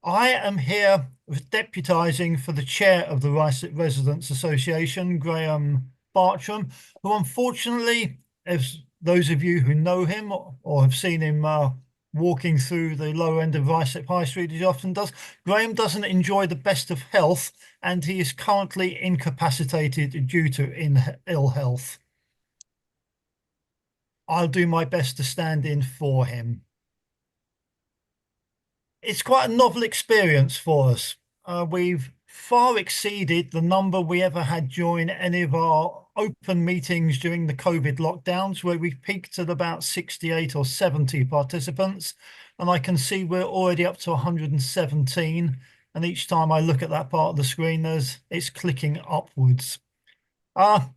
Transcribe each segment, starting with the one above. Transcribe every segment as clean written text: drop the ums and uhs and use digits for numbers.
I am here deputising for the chair of the Ruislip Residents Association, Graham Bartram, who unfortunately, as those of you who know him or have seen him walking through the lower end of Ruislip High Street, as he often does, Graham doesn't enjoy the best of health and he is currently incapacitated due to ill health. I'll do my best to stand in for him. It's quite a novel experience for us. We've far exceeded the number we ever had join any of our open meetings during the COVID lockdowns, where we peaked at about 68 or 70 participants. And I can see we're already up to 117. And each time I look at that part of the screen, it's clicking upwards. A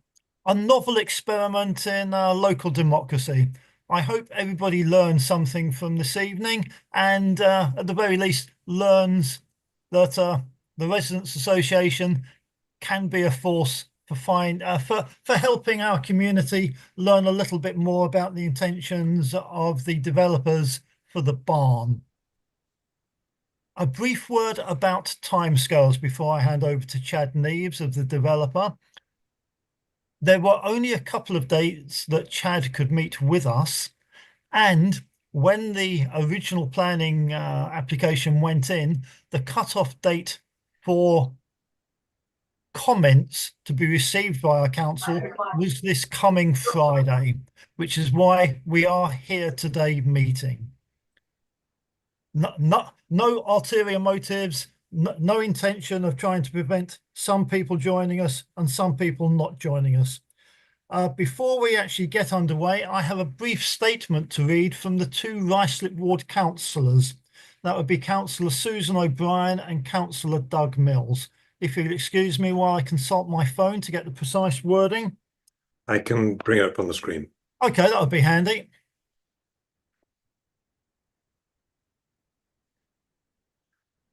novel experiment in local democracy. I hope everybody learns something from this evening and at the very least learns that the Residents Association can be a force for helping our community learn a little bit more about the intentions of the developers for the barn. A brief word about timescales before I hand over to Chad Neves of the developer. There were only a couple of dates that Chad could meet with us. And when the original planning application went in, the cut-off date for comments to be received by our council was this coming Friday, which is why we are here today meeting. No ulterior motives, no intention of trying to prevent some people joining us and some people not joining us. Before we actually get underway, I have a brief statement to read from the two Ruislip Ward councillors. That would be Councillor Susan O'Brien and Councillor Doug Mills. If you'll excuse me while I consult my phone to get the precise wording. I can bring it up on the screen. Okay, that would be handy.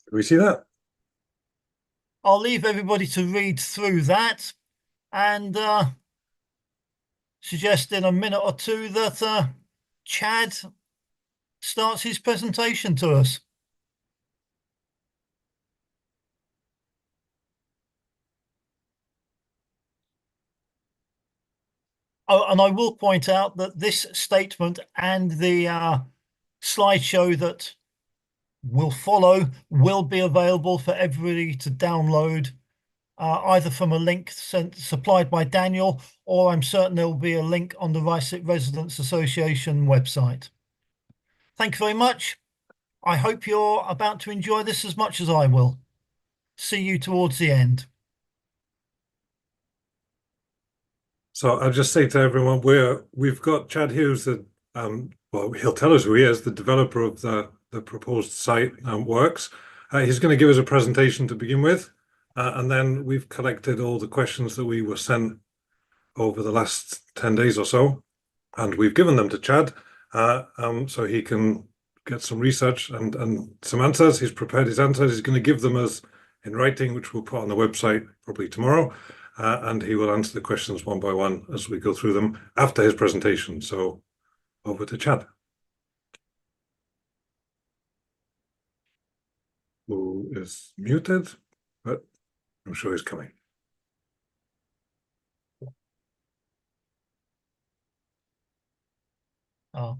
Can we see that? I'll leave everybody to read through that and suggest in a minute or two that Chad starts his presentation to us. Oh, and I will point out that this statement and the slideshow that will follow will be available for everybody to download either from a link supplied by Daniel, or I'm certain there will be a link on the Ruislip Residents Association website. Thank you very much. I hope you're about to enjoy this as much as I will. See you towards the end. So I'll just say to everyone, we've got Chad Hughes, well, he'll tell us who he is, the developer of the proposed site works. He's going to give us a presentation to begin with, and then we've collected all the questions that we were sent over the last 10 days or so, and we've given them to Chad so he can get some research and some answers. He's prepared his answers. He's going to give them us in writing, which we'll put on the website probably tomorrow. And he will answer the questions one by one as we go through them after his presentation. So over to Chad. Who is muted, but I'm sure he's coming. Oh,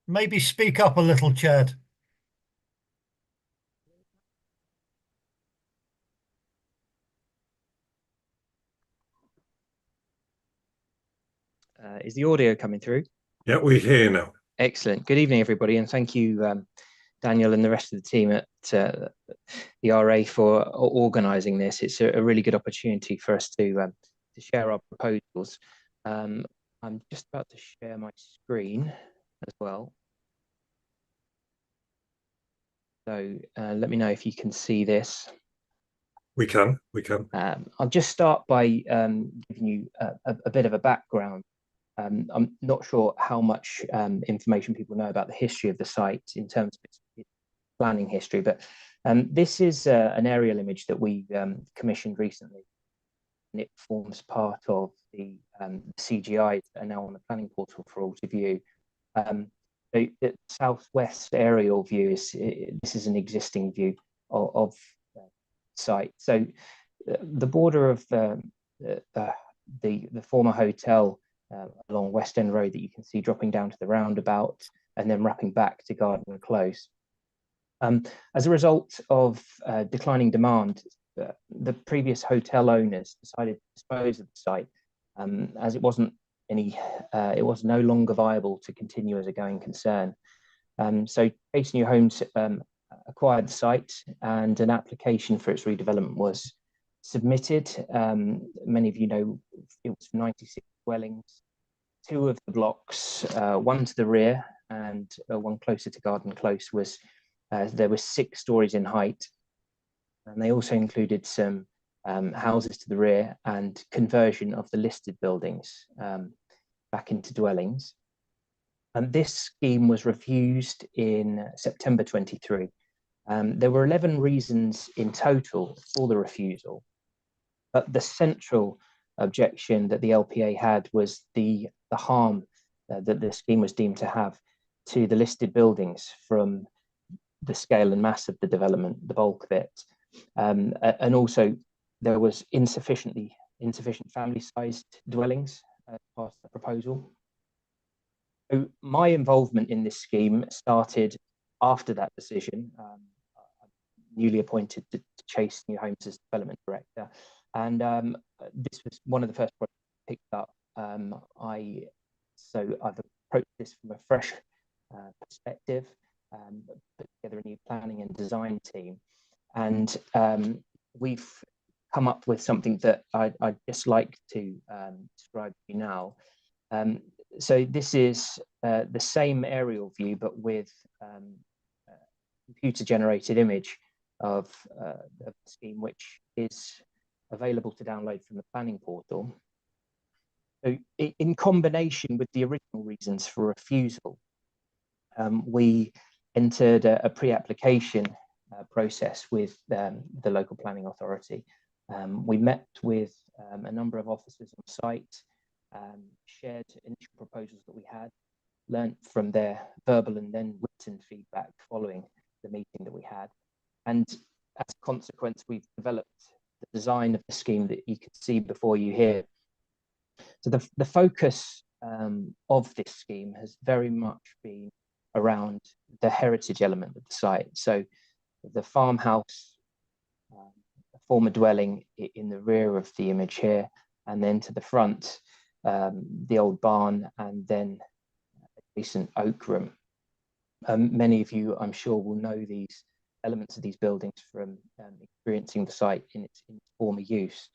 maybe speak up a little, Chad. Is the audio coming through? Yeah, we hear you now. Excellent. Good evening, everybody, and thank you, Daniel and the rest of the team at the RA for organising this. It's a really good opportunity for us to share our proposals. I'm just about to share my screen as well. So let me know if you can see this. We can. I'll just start by giving you a bit of a background. I'm not sure how much information people know about the history of the site in terms of its planning history, but this is an aerial image that we commissioned recently, and it forms part of the CGI that are now on the planning portal for all to view. The southwest aerial view this is an existing view. of the site. So the border of the former hotel along West End Road that you can see dropping down to the roundabout and then wrapping back to Garden Close. As a result of declining demand, the previous hotel owners decided to dispose of the site as it was no longer viable to continue as a going concern. So Chase New Homes acquired the site, and an application for its redevelopment was submitted. Many of you know it was for 96 dwellings. 2 of the blocks, one to the rear and one closer to Garden Close, there were 6 stories in height, and they also included some houses to the rear and conversion of the listed buildings back into dwellings. And this scheme was refused in September 23. There were 11 reasons in total for the refusal, but the central objection that the LPA had was the harm that the scheme was deemed to have to the listed buildings from the scale and mass of the development, the bulk of it. And also there was insufficient family-sized dwellings as part of the proposal. So my involvement in this scheme started after that decision. I'm newly appointed to Chase New Homes as development director, and this was one of the first projects I picked up. I've approached this from a fresh perspective, put together a new planning and design team, and we've come up with something that I'd just like to describe to you now. So this is the same aerial view, but with computer-generated image of the scheme, which is available to download from the planning portal. So in combination with the original reasons for refusal, we entered a pre-application process with the local planning authority. We met with a number of officers on site, shared initial proposals that we had, learnt from their verbal and then written feedback following the meeting that we had. And as a consequence, we've developed the design of the scheme that you can see before you here. So the focus of this scheme has very much been around the heritage element of the site. So the farmhouse, a former dwelling in the rear of the image here, and then to the front, the old barn, and then a recent oak room. Many of you, I'm sure, will know these elements of these buildings from experiencing the site in its former use.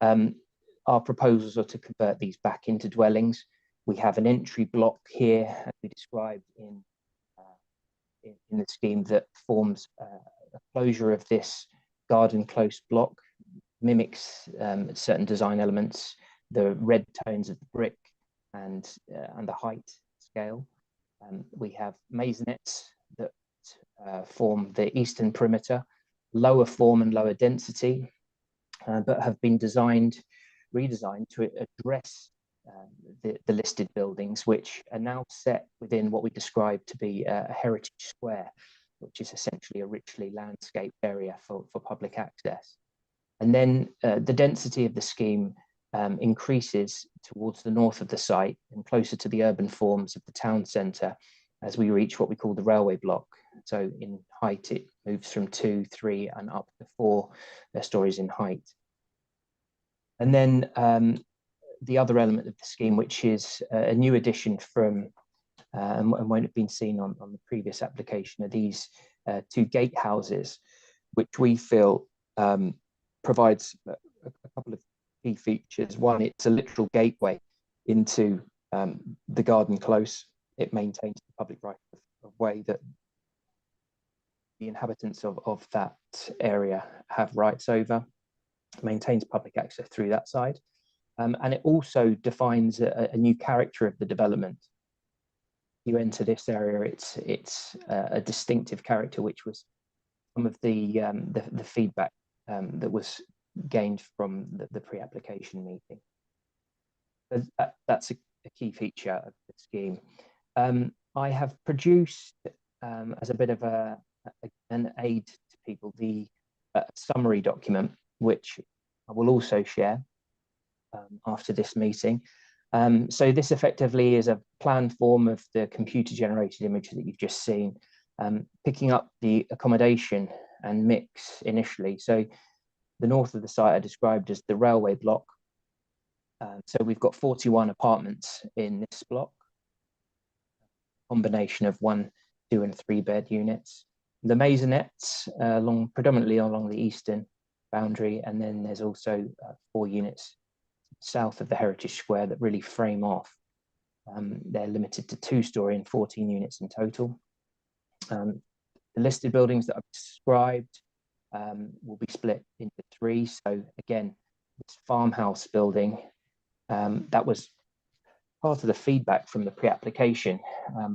Our proposals are to convert these back into dwellings. We have an entry block here, as we described in the scheme, that forms a closure of this Garden Close block, mimics certain design elements, the red tones of the brick and the height scale. We have maisonettes that form the eastern perimeter, lower form and lower density, but have been redesigned to address the listed buildings, which are now set within what we describe to be a heritage square, which is essentially a richly landscaped area for public access. And then the density of the scheme increases towards the north of the site and closer to the urban forms of the town centre as we reach what we call the railway block. So in height, it moves from 2, 3 and up to 4 stories in height. And then the other element of the scheme, which is a new addition from and won't have been seen on the previous application, are these 2 gatehouses, which we feel provides a couple of key features. One, it's a literal gateway into the Garden Close. It maintains the public right of way that the inhabitants of that area have rights over, maintains public access through that side. And it also defines a new character of the development. You enter this area, it's a distinctive character, which was some of the feedback that was gained from the pre-application meeting. That's a key feature of the scheme. I have produced, as a bit of an aid to people the summary document, which I will also share after this meeting. So this effectively is a plan form of the computer-generated image that you've just seen, picking up the accommodation and mix initially. So the north of the site are described as the railway block. So we've got 41 apartments in this block, combination of 1, 2 and 3 bed units. The maisonettes predominantly along the eastern boundary, and then there's also 4 units south of the Heritage Square that really frame off. They're limited to 2-story and 14 units in total. The listed buildings that I've described will be split into 3. So again, this farmhouse building, that was part of the feedback from the pre-application.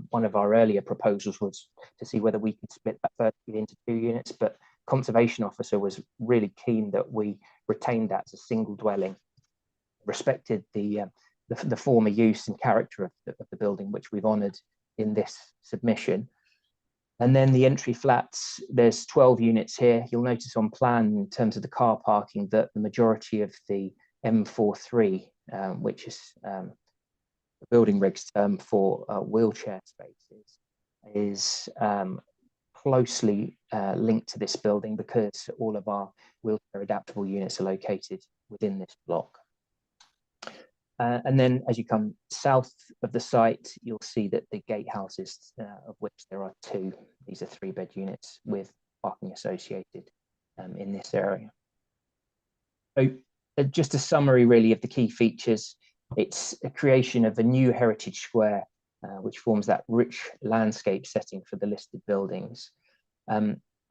One of our earlier proposals was to see whether we could split that first into 2 units, but Conservation Officer was really keen that we retained that as a single dwelling, respected the former use and character of the building, which we've honoured in this submission. And then the entry flats, there's 12 units here. You'll notice on plan in terms of the car parking that the majority of the M43, which is the building regs term for wheelchair spaces, is closely linked to this building because all of our wheelchair adaptable units are located within this block. And then as you come south of the site, you'll see that the gatehouses, of which there are 2, these are 3-bed units with parking associated in this area. So just a summary really of the key features. It's a creation of a new heritage square, which forms that rich landscape setting for the listed buildings.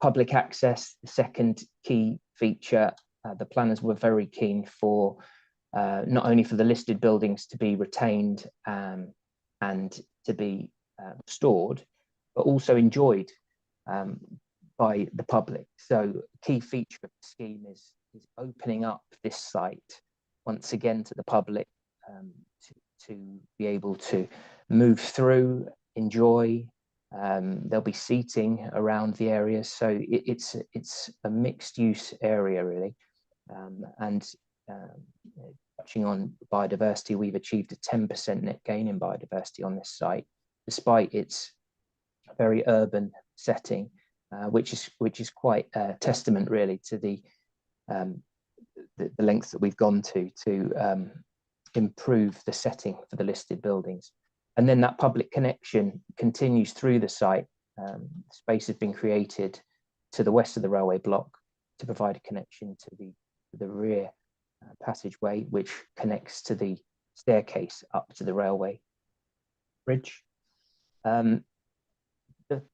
Public access, the second key feature. The planners were very keen for not only for the listed buildings to be retained and to be restored, but also enjoyed by the public. So a key feature of the scheme is opening up this site once again to the public, to be able to move through, enjoy. There'll be seating around the area, so it's a mixed use area really, and touching on biodiversity, we've achieved a 10% net gain in biodiversity on this site, despite its very urban setting, which is quite a testament really to the lengths that we've gone to improve the setting for the listed buildings. And then that public connection continues through the site. Space has been created to the west of the railway block to provide a connection to the rear passageway, which connects to the staircase up to the railway bridge. The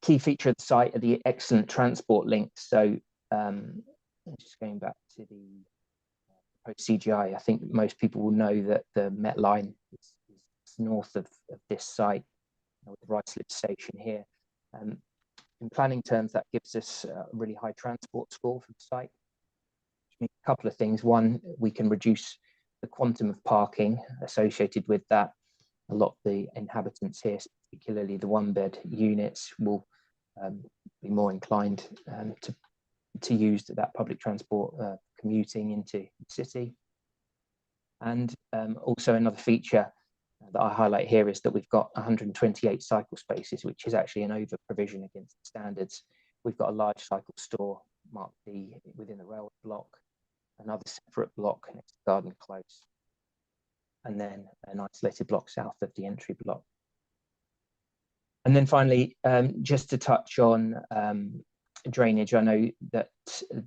key feature of the site are the excellent transport links. So just going back to the CGI, I think most people will know that the Met Line is north of this site, with the Ruislip station here. In planning terms, that gives us a really high transport score for the site. A couple of things. One, we can reduce the quantum of parking associated with that. A lot of the inhabitants here, particularly the 1-bed units, will be more inclined to use that public transport commuting into the city. And also another feature that I highlight here is that we've got 128 cycle spaces, which is actually an over provision against standards. We've got a large cycle store marked D within the railway block, another separate block next to Garden Close, and then an isolated block south of the entry block. And then finally, just to touch on drainage, I know that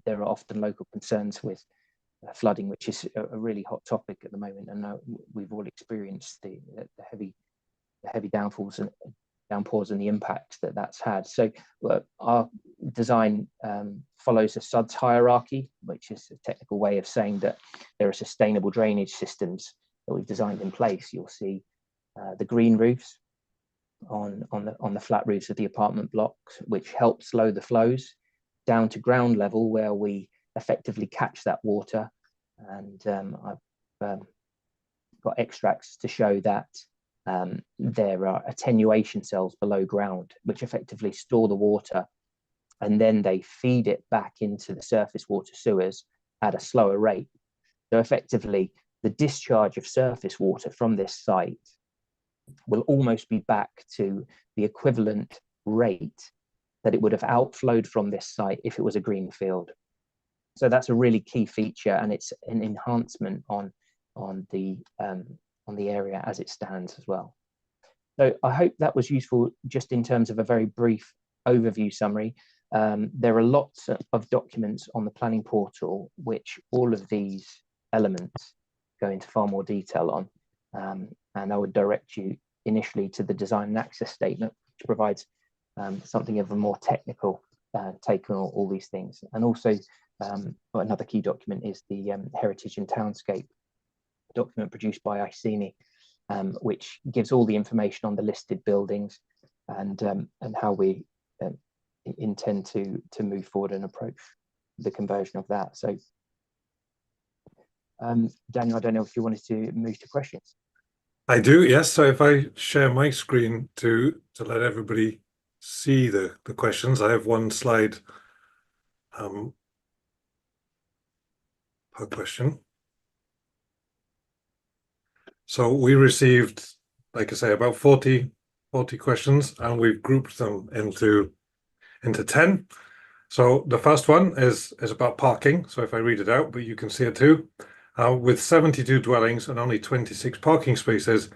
there are often local concerns with flooding, which is a really hot topic at the moment, and we've all experienced the heavy downpours and the impact that that's had. So our design follows a SUDS hierarchy, which is a technical way of saying that there are sustainable drainage systems that we've designed in place. You'll see the green roofs on the flat roofs of the apartment blocks, which help slow the flows down to ground level, where we effectively catch that water. And I've got extracts to show that there are attenuation cells below ground, which effectively store the water and then they feed it back into the surface water sewers at a slower rate. So effectively, the discharge of surface water from this site will almost be back to the equivalent rate that it would have outflowed from this site if it was a green field. So that's a really key feature, and it's an enhancement on the area as it stands as well. So I hope that was useful just in terms of a very brief overview summary. There are lots of documents on the planning portal, which all of these elements go into far more detail on. And I would direct you initially to the design and access statement, which provides something of a more technical take on all these things. And also another key document is the Heritage and Townscape document produced by Iceni, which gives all the information on the listed buildings and how we intend to move forward and approach the conversion of that. So Daniel, I don't know if you wanted to move to questions. I do, yes. So if I share my screen to let everybody see the questions, I have one slide per question. So we received, like I say, about 40 questions, and we've grouped them into 10. So the first one is about parking. So if I read it out, but you can see it too. With 72 dwellings and only 26 parking spaces,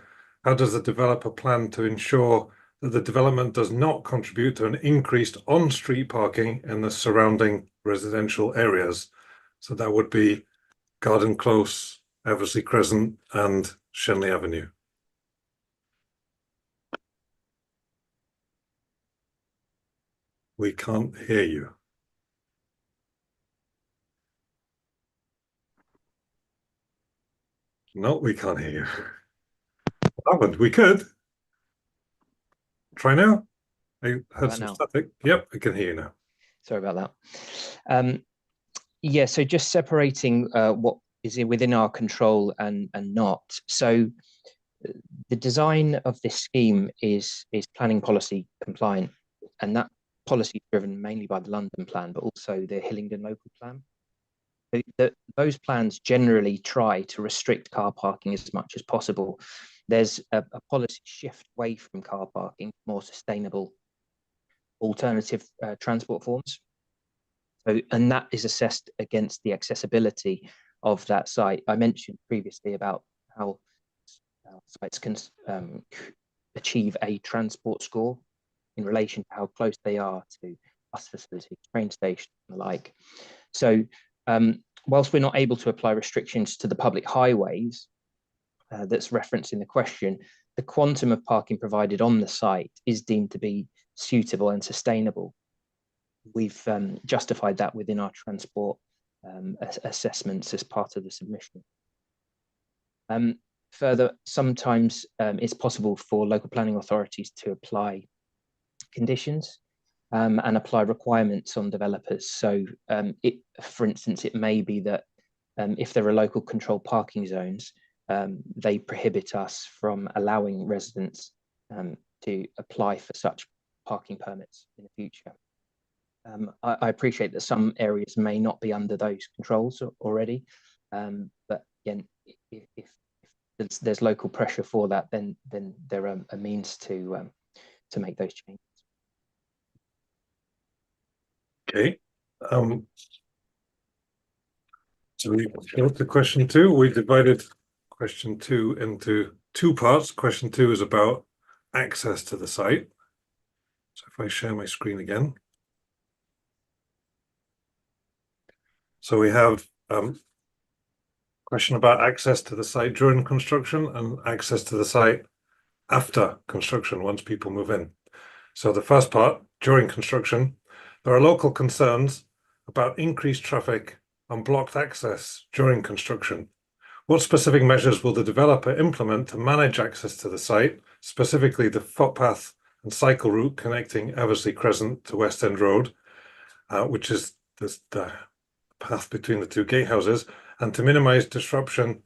how does the developer plan to ensure that the development does not contribute to an increased on-street parking in the surrounding residential areas? So that would be Garden Close, Eversley Crescent, and Shenley Avenue. We can't hear you. No, we can't hear you. What happened? We could. Try now. I heard some static. Yep, I can hear you now. Sorry about that. Yeah, so just separating what is within our control and not. So the design of this scheme is planning policy compliant, and that policy is driven mainly by the London plan, but also the Hillingdon local plan. Those plans generally try to restrict car parking as much as possible. There's a policy shift away from car parking, more sustainable alternative transport forms. So, and that is assessed against the accessibility of that site. I mentioned previously about how sites can achieve a transport score in relation to how close they are to bus facilities, train stations, and the like. So whilst we're not able to apply restrictions to the public highways that's referenced in the question, the quantum of parking provided on the site is deemed to be suitable and sustainable. We've justified that within our transport assessments as part of the submission. Further, sometimes it's possible for local planning authorities to apply conditions and apply requirements on developers. So for instance, it may be that if there are local controlled parking zones, they prohibit us from allowing residents to apply for such parking permits in the future. I appreciate that some areas may not be under those controls already, but again, if there's local pressure for that, then there are a means to make those changes. Okay. So we got to question 2. We divided question 2 into 2 parts. Question 2 is about access to the site. So if I share my screen again. So we have question about access to the site during construction and access to the site after construction, once people move in. So the first part, during construction, there are local concerns about increased traffic and blocked access during construction. What specific measures will the developer implement to manage access to the site, specifically the footpath and cycle route connecting Eversley Crescent to West End Road, which is the path between the 2 gatehouses, and to minimize disruption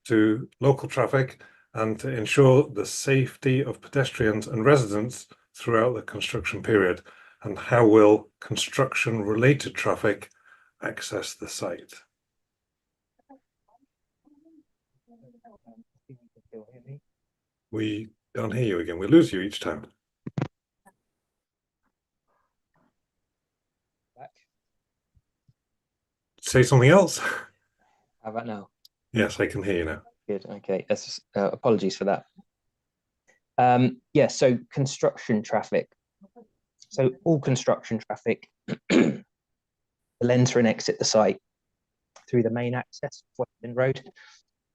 to local traffic and to ensure the safety of pedestrians and residents throughout the construction period? And how will construction-related traffic access the site? We don't hear you again. We lose you each time. Back. Say something else. How about now? Yes, I can hear you now. Good. Okay. Apologies for that. Yeah. So construction traffic. So all construction traffic will enter and exit the site through the main access of Western Road,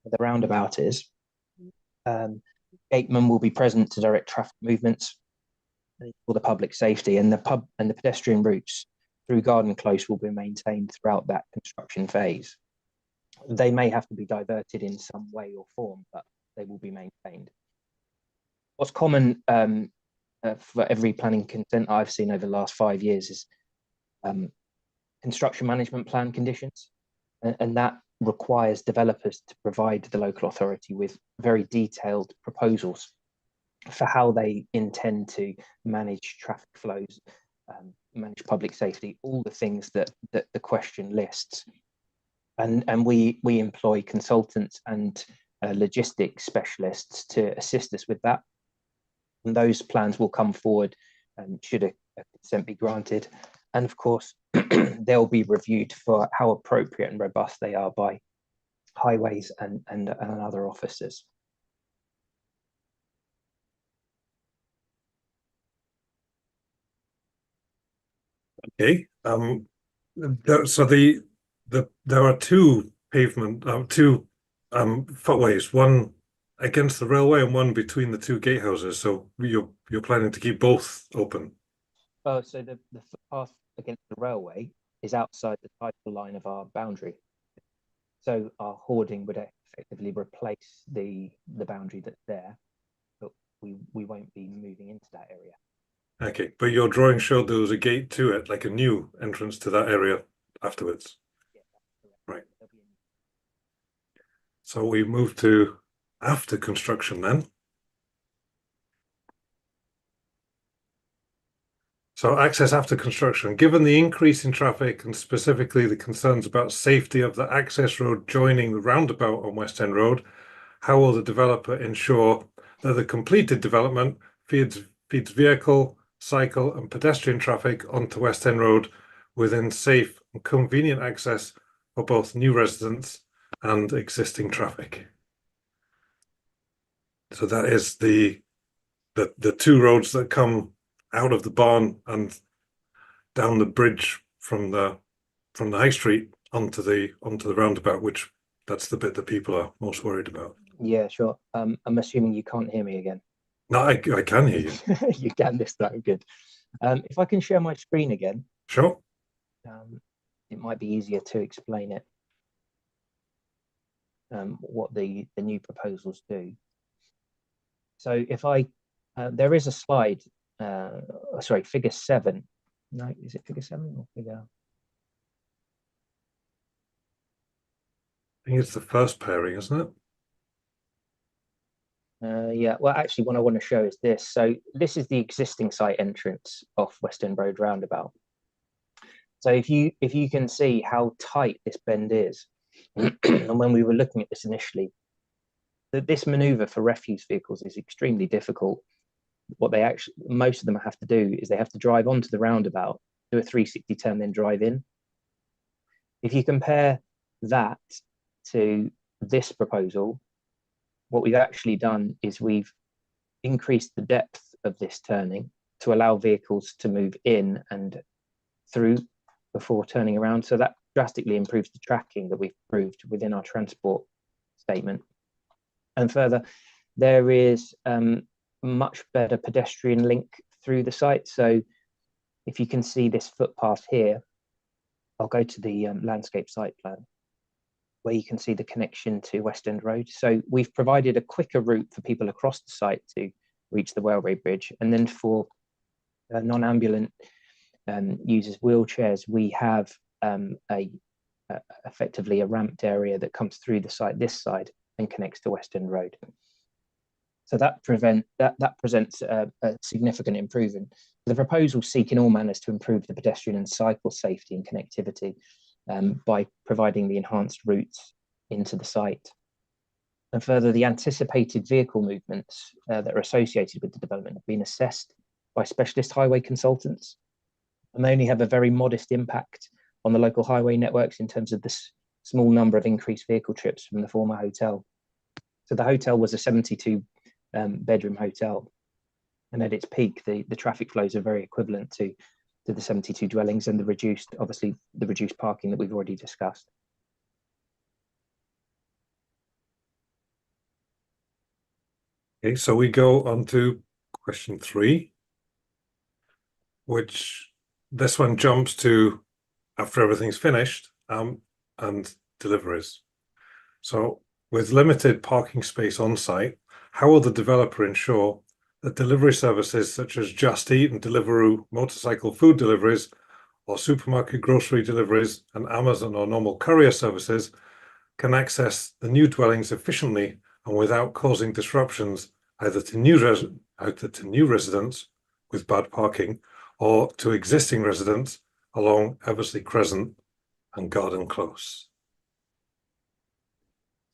where the roundabout is. Gatemen will be present to direct traffic movements for the public safety, and the pedestrian routes through Garden Close will be maintained throughout that construction phase. They may have to be diverted in some way or form, but they will be maintained. What's common for every planning consent I've seen over the last 5 years is construction management plan conditions, and that requires developers to provide the local authority with very detailed proposals for how they intend to manage traffic flows, manage public safety, all the things that the question lists. And we employ consultants and logistics specialists to assist us with that. And those plans will come forward should a consent be granted. And of course, they'll be reviewed for how appropriate and robust they are by highways and other officers. Okay. So there are two footways, one against the railway and one between the two gatehouses. So you're planning to keep both open. Oh, so the footpath against the railway is outside the title line of our boundary. So our hoarding would effectively replace the boundary that's there, but we won't be moving into that area. Okay, but your drawing showed there was a gate to it, like a new entrance to that area afterwards. Yeah, that's correct. Right. So we move to after construction then. So access after construction, given the increase in traffic and specifically the concerns about safety of the access road joining the roundabout on West End Road, how will the developer ensure that the completed development feeds vehicle, cycle and pedestrian traffic onto West End Road within safe and convenient access for both new residents and existing traffic? So that is the two roads that come out of the barn and down the bridge from the high street onto the roundabout, which that's the bit that people are most worried about. Yeah, sure. I'm assuming you can't hear me again. No, I can hear you. You can this time, good. If I can share my screen again, Sure. it might be easier to explain it. What the new proposals do. So if there is a slide, sorry, figure 7. No, is it figure 7 or figure? I think it's the first pairing, isn't it? Yeah, well, actually, what I want to show is this. So this is the existing site entrance off West End Road roundabout. So if you can see how tight this bend is, and when we were looking at this initially, this maneuver for refuse vehicles is extremely difficult. What most of them have to do is they have to drive onto the roundabout, do a 360 turn, then drive in. If you compare that to this proposal, what we've actually done is we've increased the depth of this turning to allow vehicles to move in and through before turning around. So that drastically improves the tracking that we've proved within our transport statement. And further, there is much better pedestrian link through the site. So if you can see this footpath here, I'll go to the landscape site plan where you can see the connection to West End Road. So we've provided a quicker route for people across the site to reach the railway bridge. And then for non-ambulant users, wheelchairs, we have effectively a ramped area that comes through the site, this side, and connects to West End Road. So that presents a significant improvement. The proposals seek in all manners to improve the pedestrian and cycle safety and connectivity by providing the enhanced routes into the site. And further, the anticipated vehicle movements that are associated with the development have been assessed by specialist highway consultants, and they only have a very modest impact on the local highway networks in terms of this small number of increased vehicle trips from the former hotel. So the hotel was a 72 bedroom hotel, and at its peak, the traffic flows are very equivalent to the 72 dwellings and the reduced parking that we've already discussed. Okay, so we go on to question 3, which this one jumps to after everything's finished, and deliveries. So with limited parking space on site, how will the developer ensure that delivery services such as Just Eat and Deliveroo motorcycle food deliveries, or supermarket grocery deliveries, and Amazon or normal courier services can access the new dwellings efficiently and without causing disruptions either to new residents with bad parking or to existing residents along Eversley Crescent and Garden Close?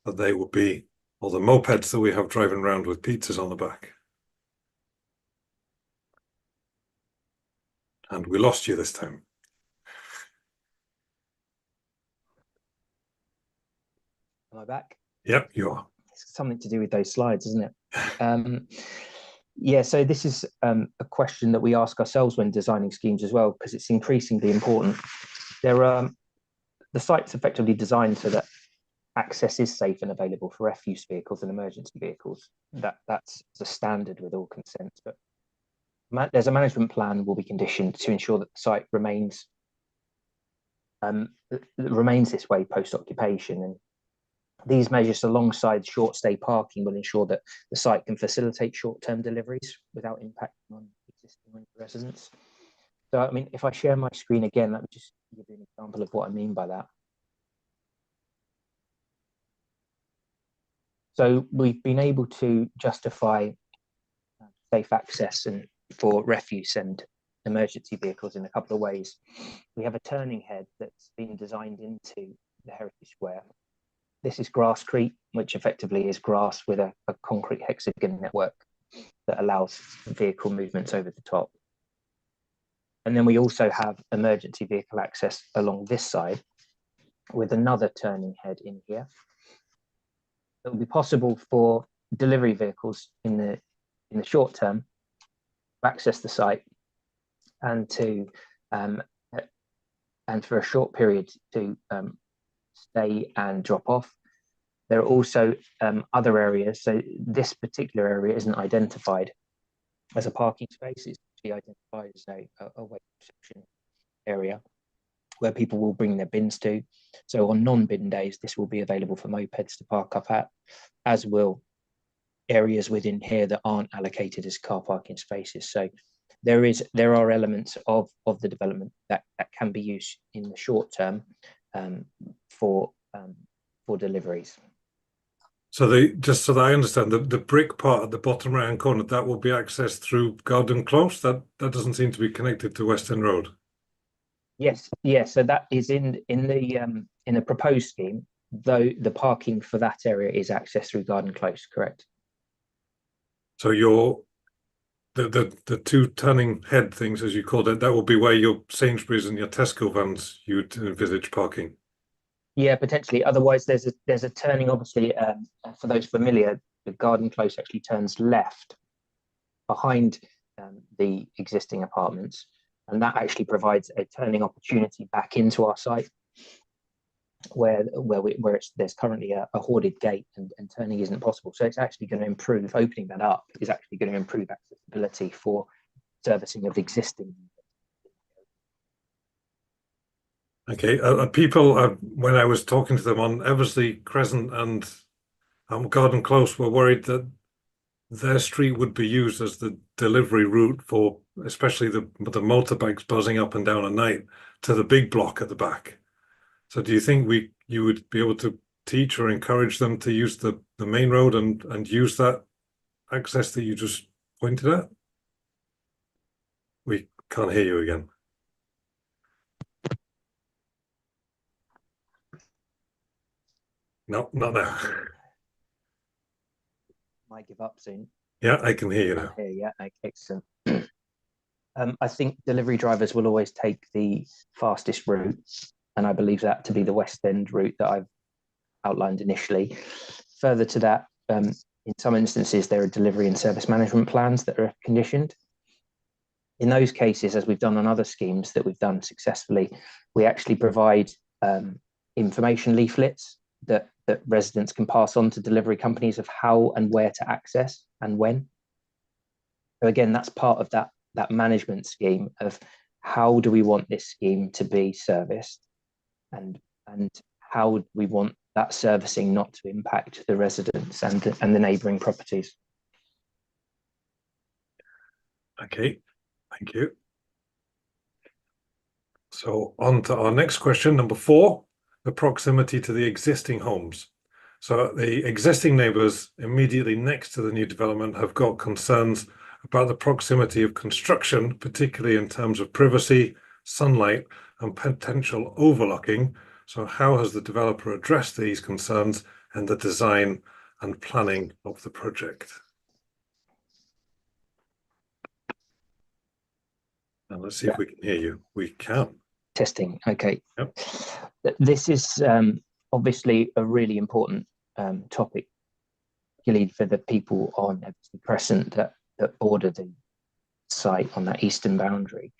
That they would be all the mopeds that we have driving around with pizzas on the back. And we lost you this time. Am I back? Yep, you are. It's something to do with those slides, isn't it? Yeah, so this is a question that we ask ourselves when designing schemes as well, because it's increasingly important. The site's effectively designed so that access is safe and available for refuse vehicles and emergency vehicles. That's the standard with all consents, but there's a management plan will be conditioned to ensure that the site remains this way post-occupation. And these measures alongside short stay parking will ensure that the site can facilitate short-term deliveries without impacting on existing residents. So, I mean, if I share my screen again, let me just give you an example of what I mean by that. So we've been able to justify safe access and for refuse and emergency vehicles in a couple of ways. We have a turning head that's been designed into the Heritage Square. This is grasscrete, which effectively is grass with a concrete hexagon network that allows vehicle movements over the top. And then we also have emergency vehicle access along this side with another turning head in here. It will be possible for delivery vehicles in the short term to access the site and to and for a short period to stay and drop off. There are also other areas. So this particular area isn't identified as a parking space. It's actually identified as a waste reception area where people will bring their bins to. So on non-bin days, this will be available for mopeds to park up at, as will areas within here that aren't allocated as car parking spaces. So there are elements of the development that can be used in the short term for deliveries. So just so that I understand, the brick part at the bottom right hand corner, that will be accessed through Garden Close. That doesn't seem to be connected to West End Road. Yes. So that is in the proposed scheme, though the parking for that area is accessed through Garden Close, correct? So the two turning head things, as you called it, that will be where your Sainsbury's and your Tesco vans you'd envisage parking. Yeah, potentially. Otherwise, there's a turning. Obviously, for those familiar, the Garden Close actually turns left behind the existing apartments, and that actually provides a turning opportunity back into our site, where there's currently a hoarded gate and turning isn't possible. So it's actually going to improve. Opening that up is actually going to improve accessibility for servicing of existing. Okay, people, when I was talking to them on Eversley Crescent and Garden Close, were worried that their street would be used as the delivery route for especially the motorbikes buzzing up and down at night to the big block at the back. So do you think you would be able to teach or encourage them to use the main road and use that access that you just pointed at? We can't hear you again. No, not now. Might give up soon. Yeah, I can hear you now. Here, yeah, okay, excellent. I think delivery drivers will always take the fastest route, and I believe that to be the West End route that I've outlined initially. Further to that, in some instances, there are delivery and service management plans that are conditioned. In those cases, as we've done on other schemes that we've done successfully, we actually provide information leaflets that residents can pass on to delivery companies of how and where to access and when. So again, that's part of that management scheme of how do we want this scheme to be serviced, and how do we want that servicing not to impact the residents and the neighbouring properties. Okay, thank you. So on to our next question, number 4, the proximity to the existing homes. So the existing neighbours immediately next to the new development have got concerns about the proximity of construction, particularly in terms of privacy, sunlight, and potential overlooking. So how has the developer addressed these concerns in the design and planning of the project? And let's see if we can hear you. We can. Testing, okay. Yep. This is obviously a really important topic, particularly for the people on Eversley Crescent that border the site on that eastern boundary.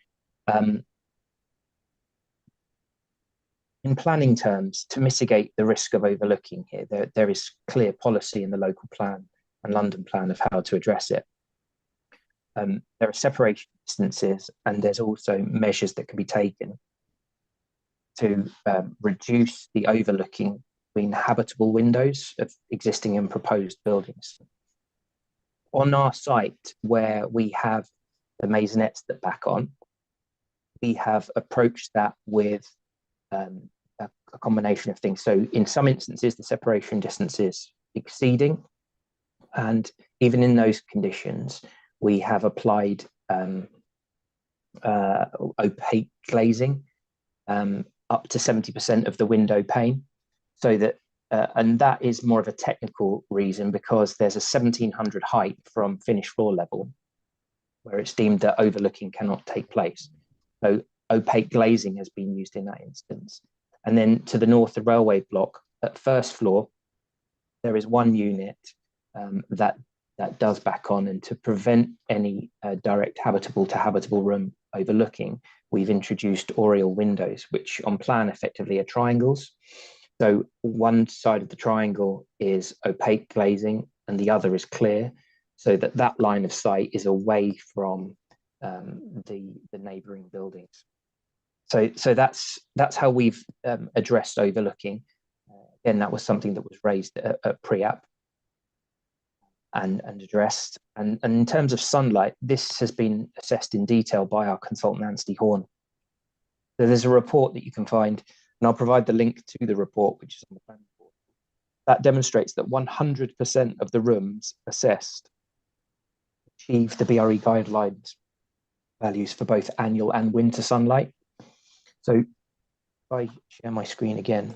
In planning terms, to mitigate the risk of overlooking here, there is clear policy in the local plan and London plan of how to address it. There are separation distances, and there's also measures that can be taken to reduce the overlooking between habitable windows of existing and proposed buildings. On our site, where we have the maisonettes that back on, we have approached that with a combination of things. So in some instances, the separation distance is exceeding, and even in those conditions, we have applied opaque glazing up to 70% of the window pane, so that and that is more of a technical reason, because there's a 1700 height from finished floor level where it's deemed that overlooking cannot take place. So opaque glazing has been used in that instance. And then to the north, the railway block at first floor, there is one unit that does back on, and to prevent any direct habitable to habitable room overlooking, we've introduced oriel windows, which on plan effectively are triangles. So one side of the triangle is opaque glazing and the other is clear, so that line of sight is away from the neighbouring buildings. So that's how we've addressed overlooking. Again, that was something that was raised at pre-app and addressed. And in terms of sunlight, this has been assessed in detail by our consultant, Anstey Horn. So there's a report that you can find, and I'll provide the link to the report, which is on the planning board. That demonstrates that 100% of the rooms assessed achieve the BRE guidelines values for both annual and winter sunlight. So if I share my screen again.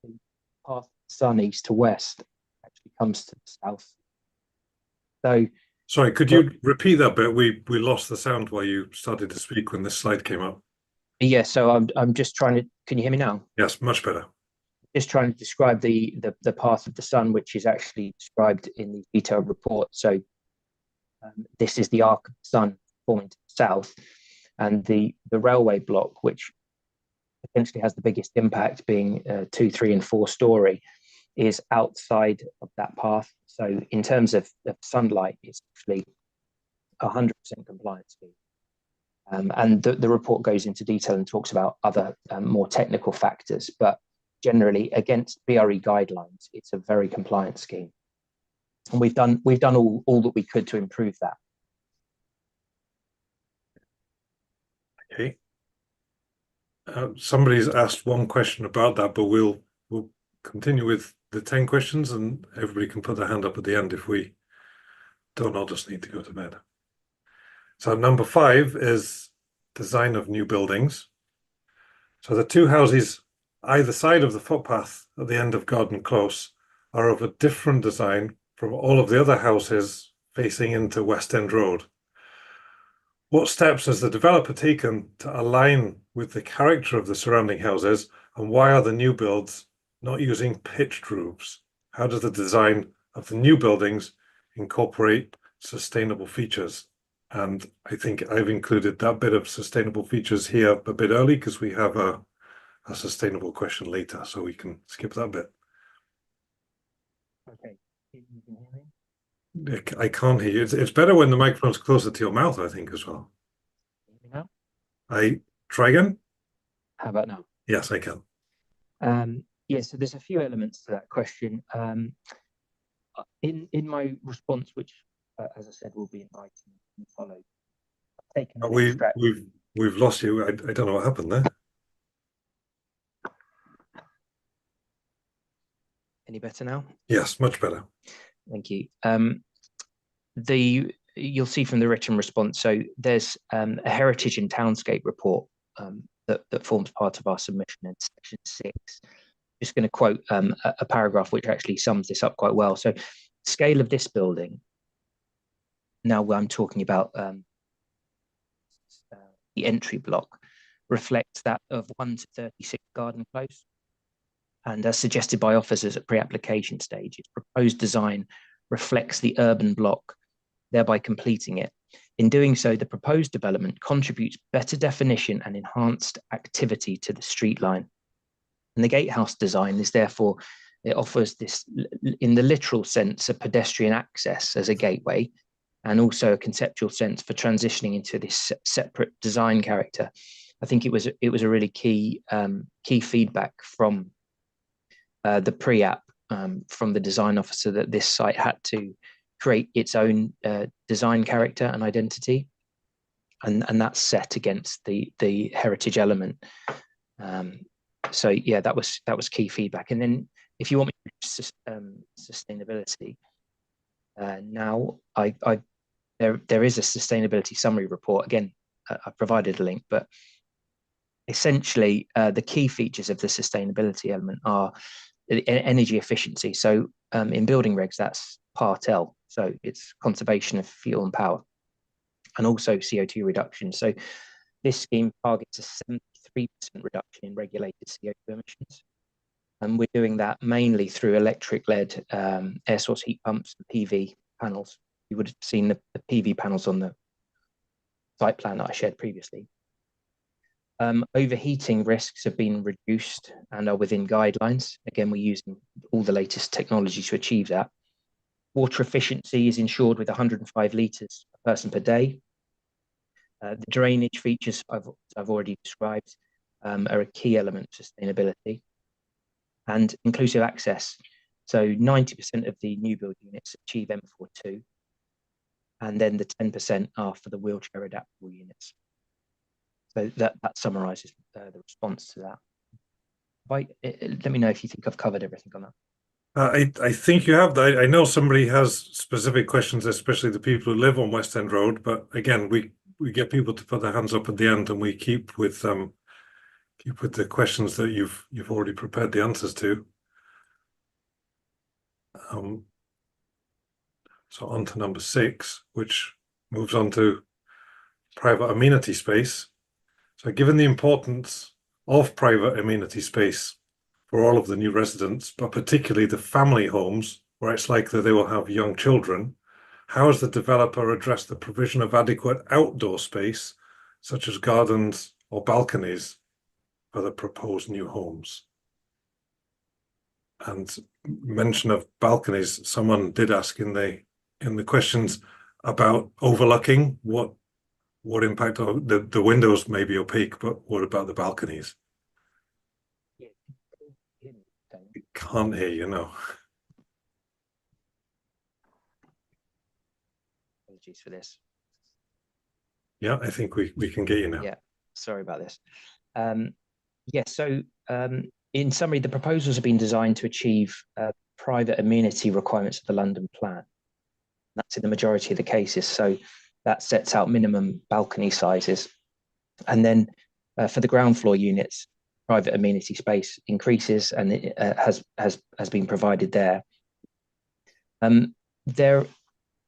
The path of the sun east to west actually comes to the south. So sorry, could you repeat that bit? We lost the sound while you started to speak when this slide came up. yeah, so I'm just trying to, can you hear me now? Yes, much better. Just trying to describe the path of the sun, which is actually described in the detailed report. So this is the arc of the sun forming to the south, and the railway block, which potentially has the biggest impact, being 2, 3, and 4 story, is outside of that path. So in terms of sunlight, it's actually 100% compliance scheme. And the report goes into detail and talks about other more technical factors, but generally against BRE guidelines, it's a very compliant scheme. And we've done all that we could to improve that. Okay. Somebody's asked one question about that, but we'll continue with the 10 questions, and everybody can put their hand up at the end if we don't all just need to go to bed. So number 5 is design of new buildings. So the 2 houses either side of the footpath at the end of Garden Close are of a different design from all of the other houses facing into West End Road. What steps has the developer taken to align with the character of the surrounding houses, and why are the new builds not using pitched roofs? How does the design of the new buildings incorporate sustainable features? And I think I've included that bit of sustainable features here a bit early because we have a sustainable question later, so we can skip that bit. Okay, you can hear me? I can't hear you. It's better when the microphone's closer to your mouth, I think, as well. Can you hear me now? I try again? How about now? Yes, I can. Yeah, so there's a few elements to that question. In my response, which, as I said, will be in writing and followed, I've taken an extract. We've lost you. I don't know what happened there. Any better now? Yes, much better. Thank you. You'll see from the written response, so there's a heritage and townscape report that forms part of our submission in section 6. Just going to quote a paragraph which actually sums this up quite well. So, scale of this building. Now, I'm talking about the entry block, reflects that of 1 to 36 Garden Close, and as suggested by officers at pre-application stage, its proposed design reflects the urban block, thereby completing it. In doing so, the proposed development contributes better definition and enhanced activity to the street line. And the gatehouse design is therefore, it offers this, in the literal sense, a pedestrian access as a gateway, and also a conceptual sense for transitioning into this separate design character. I think it was a really key feedback from the pre-app from the design officer that this site had to create its own design character and identity, and that's set against the heritage element. So yeah, that was key feedback. And then if you want me to sustainability, now there is a sustainability summary report. Again, I provided a link, but essentially the key features of the sustainability element are energy efficiency. So in building regs, that's part L. So it's conservation of fuel and power, and also CO2 reduction. So this scheme targets a 73% reduction in regulated CO2 emissions. And we're doing that mainly through electric-led air source heat pumps and PV panels. You would have seen the PV panels on the site plan that I shared previously. Overheating risks have been reduced and are within guidelines. Again, we're using all the latest technology to achieve that. Water efficiency is ensured with 105 litres per person per day. The drainage features I've already described are a key element of sustainability. And inclusive access. So 90% of the new build units achieve M42, and then the 10% are for the wheelchair adaptable units. So that summarizes the response to that. Let me know if you think I've covered everything on that. I think you have. I know somebody has specific questions, especially the people who live on West End Road. But again, we get people to put their hands up at the end, and we keep with the questions that you've already prepared the answers to. So on to number 6, which moves on to private amenity space. So given the importance of private amenity space for all of the new residents, but particularly the family homes where it's likely they will have young children, how has the developer addressed the provision of adequate outdoor space, such as gardens or balconies, for the proposed new homes? And mention of balconies, someone did ask in the questions about overlooking. What impact on the windows may be opaque, but what about the balconies? Can't hear you, no. Apologies for this. Yeah, I think we can get you now. Yeah, sorry about this. Yeah, so in summary, the proposals have been designed to achieve private amenity requirements of the London plan. That's in the majority of the cases. So that sets out minimum balcony sizes. And then for the ground floor units, private amenity space increases, and it has been provided there.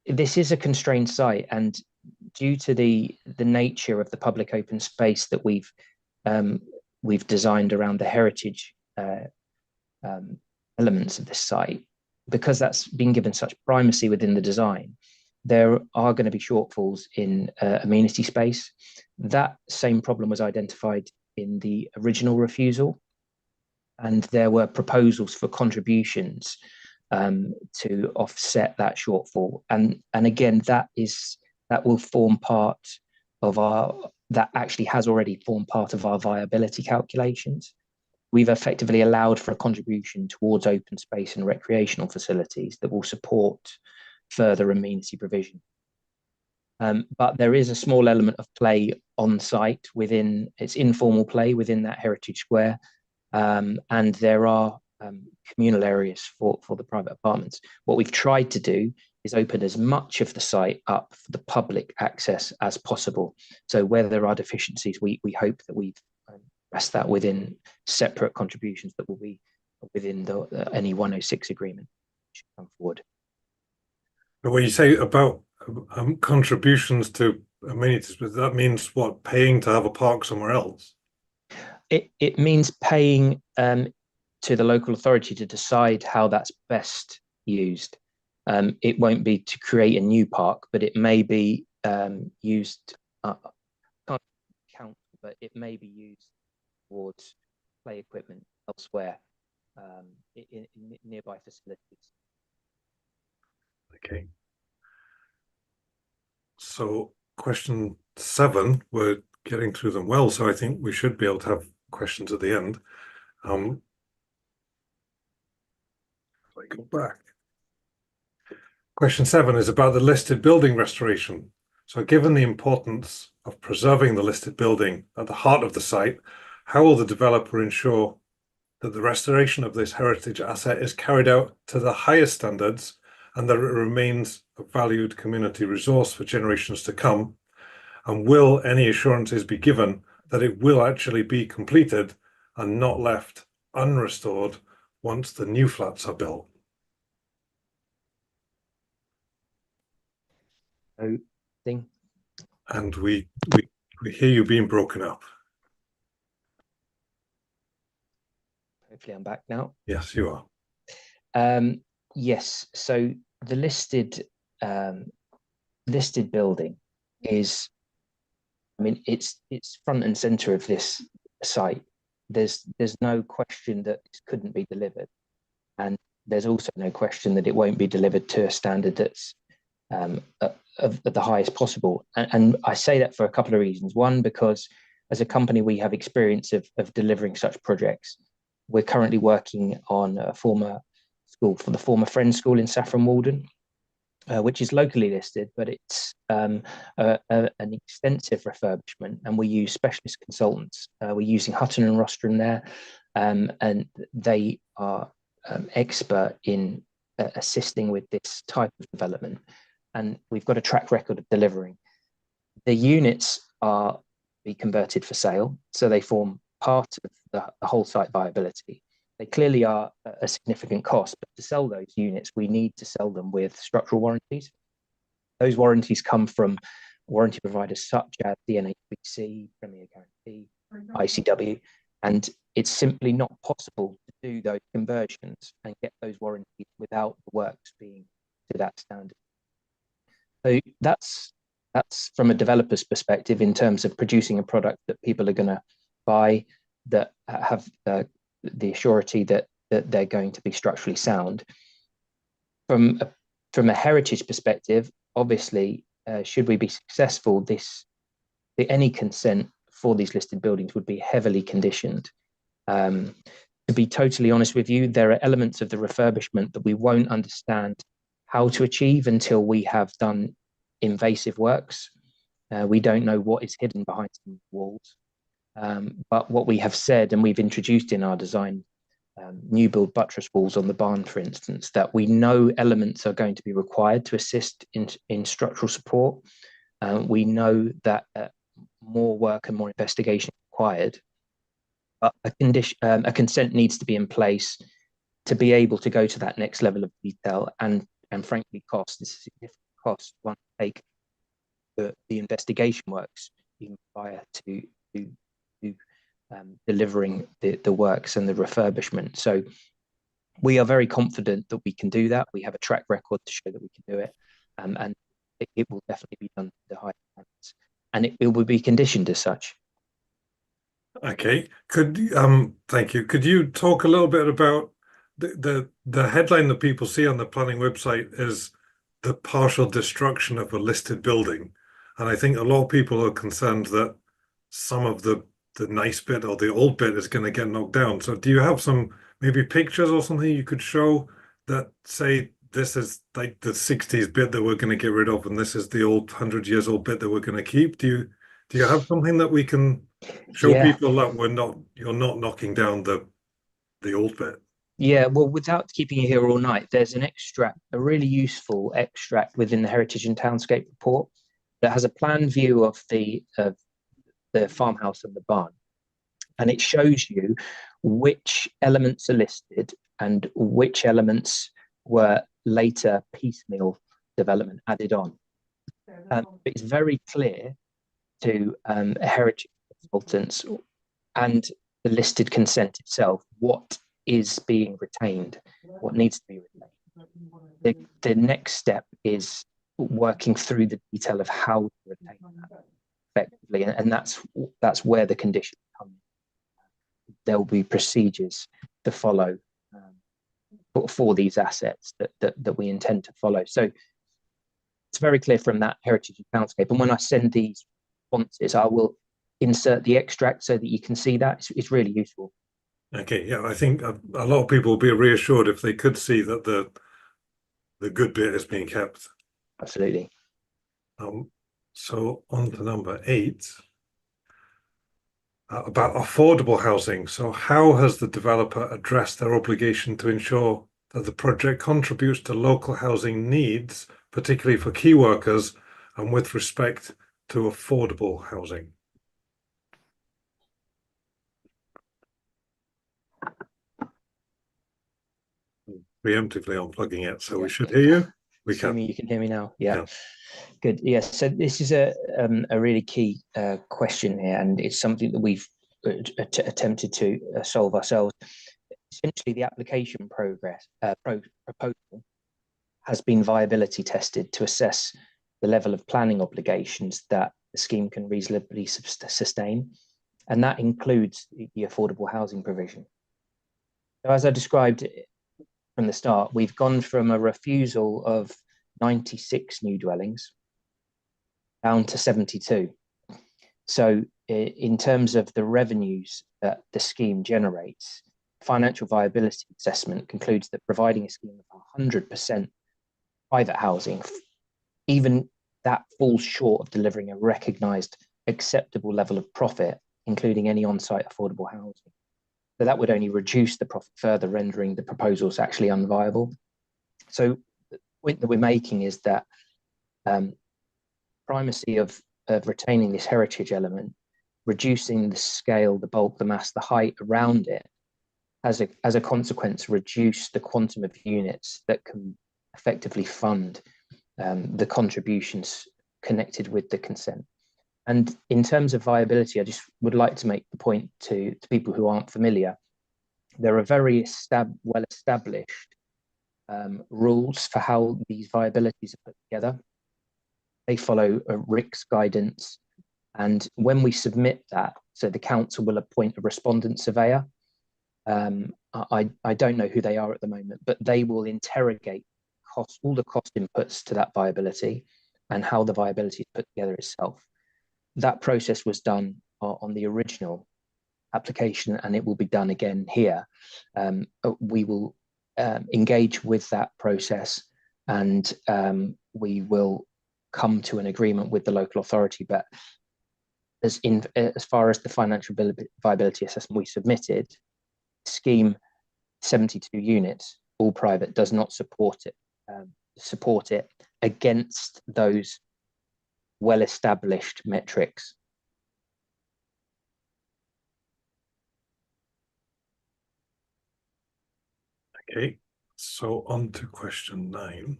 This is a constrained site, and due to the nature of the public open space that we've designed around the heritage elements of this site, because that's been given such primacy within the design, there are going to be shortfalls in amenity space. That same problem was identified in the original refusal, and there were proposals for contributions to offset that shortfall. And again, that will form part of that actually has already formed part of our viability calculations. We've effectively allowed for a contribution towards open space and recreational facilities that will support further amenity provision. But there is a small element of play on site it's informal play within that heritage square. And there are communal areas for the private apartments. What we've tried to do is open as much of the site up for the public access as possible. So where there are deficiencies, we hope that we've addressed that within separate contributions that will be within any 106 agreement should come forward. But when you say about contributions to amenities, that means what, paying to have a park somewhere else? It means paying to the local authority to decide how that's best used. It won't be to create a new park, but it may be used, can't count, but it may be used towards play equipment elsewhere in nearby facilities. Okay. So question 7, we're getting through them well, so I think we should be able to have questions at the end. If I go back. Question 7 is about the listed building restoration. So given the importance of preserving the listed building at the heart of the site, how will the developer ensure that the restoration of this heritage asset is carried out to the highest standards and that it remains a valued community resource for generations to come? And will any assurances be given that it will actually be completed and not left unrestored once the new flats are built? And we hear you being broken up. Hopefully I'm back now. Yes, you are. Yes, so the listed building is, I mean, it's front and center of this site. There's no question that this couldn't be delivered, and there's also no question that it won't be delivered to a standard that's of the highest possible. And I say that for a couple of reasons. One, because as a company we have experience of delivering such projects. We're currently working on a former school for the former Friends School in Saffron Walden, which is locally listed, but it's an extensive refurbishment, and we use specialist consultants. We're using Hutton and Rostron there, and they are expert in assisting with this type of development, and we've got a track record of delivering. The units are be converted for sale, so they form part of the whole site viability. They clearly are a significant cost, but to sell those units, we need to sell them with structural warranties. Those warranties come from warranty providers such as the NHBC, Premier Guarantee, ICW, and it's simply not possible to do those conversions and get those warranties without the works being to that standard. So that's from a developer's perspective in terms of producing a product that people are going to buy, that have the surety that they're going to be structurally sound. From a heritage perspective, obviously, should we be successful, any consent for these listed buildings would be heavily conditioned. To be totally honest with you, there are elements of the refurbishment that we won't understand how to achieve until we have done invasive works. We don't know what is hidden behind some walls. But what we have said and we've introduced in our design new build buttress walls on the barn, for instance, that we know elements are going to be required to assist in structural support. We know that more work and more investigation is required, but a consent needs to be in place to be able to go to that next level of detail, and frankly, cost. This is a significant cost once you take the investigation works even prior to delivering the works and the refurbishment. So we are very confident that we can do that. We have a track record to show that we can do it, and it will definitely be done to the high standards, and it will be conditioned as such. Okay, thank you. Could you talk a little bit about the headline that people see on the planning website is the partial destruction of a listed building, and I think a lot of people are concerned that some of the nice bit or the old bit is going to get knocked down. So do you have some maybe pictures or something you could show that say this is like the 60s bit that we're going to get rid of, and this is the old 100 years old bit that we're going to keep? Do you have something that we can show people that you're not knocking down the old bit? Yeah, well, without keeping you here all night, there's an extract, a really useful extract within the Heritage and Townscape report that has a plan view of the farmhouse and the barn. And it shows you which elements are listed and which elements were later piecemeal development added on. It's very clear to heritage consultants and the listed consent itself what is being retained, what needs to be retained. The next step is working through the detail of how to retain that effectively, and that's where the conditions come in. There will be procedures to follow for these assets that we intend to follow. So it's very clear from that Heritage and Townscape. And when I send these responses, I will insert the extract so that you can see that. It's really useful. Okay, yeah, I think a lot of people will be reassured if they could see that the good bit is being kept. Absolutely. So on to number 8, about affordable housing. So how has the developer addressed their obligation to ensure that the project contributes to local housing needs, particularly for key workers, and with respect to affordable housing? Preemptively unplugging it, so we should hear you. We can. You can hear me now. Yeah. Good. Yes. So this is a really key question here, and it's something that we've attempted to solve ourselves. Essentially, the application proposal has been viability tested to assess the level of planning obligations that the scheme can reasonably sustain, and that includes the affordable housing provision. So as I described from the start, we've gone from a refusal of 96 new dwellings down to 72. So in terms of the revenues that the scheme generates, financial viability assessment concludes that providing a scheme of 100% private housing, even that falls short of delivering a recognised acceptable level of profit, including any on-site affordable housing. So that would only reduce the profit further, rendering the proposals actually unviable. So the point that we're making is that primacy of retaining this heritage element, reducing the scale, the bulk, the mass, the height around it, as a consequence, reduce the quantum of units that can effectively fund the contributions connected with the consent. And in terms of viability, I just would like to make the point to people who aren't familiar. There are very well-established rules for how these viabilities are put together. They follow a RICS guidance. And when we submit that, so the council will appoint a respondent surveyor. I don't know who they are at the moment, but they will interrogate all the cost inputs to that viability and how the viability is put together itself. That process was done on the original application, and it will be done again here. We will engage with that process, and we will come to an agreement with the local authority. But as far as the financial viability assessment we submitted, the scheme 72 units, all private, does not support it against those well-established metrics. Okay, so on to question 9.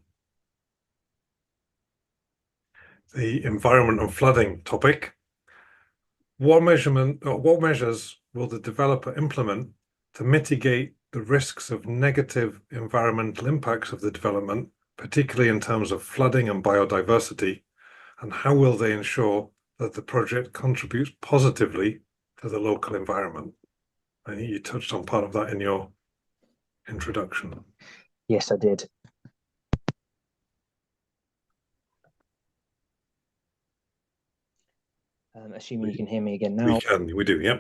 The environment and flooding topic. What measures will the developer implement to mitigate the risks of negative environmental impacts of the development, particularly in terms of flooding and biodiversity? And how will they ensure that the project contributes positively to the local environment? I think you touched on part of that in your introduction. Yes, I did. Assuming you can hear me again now. We do, yeah.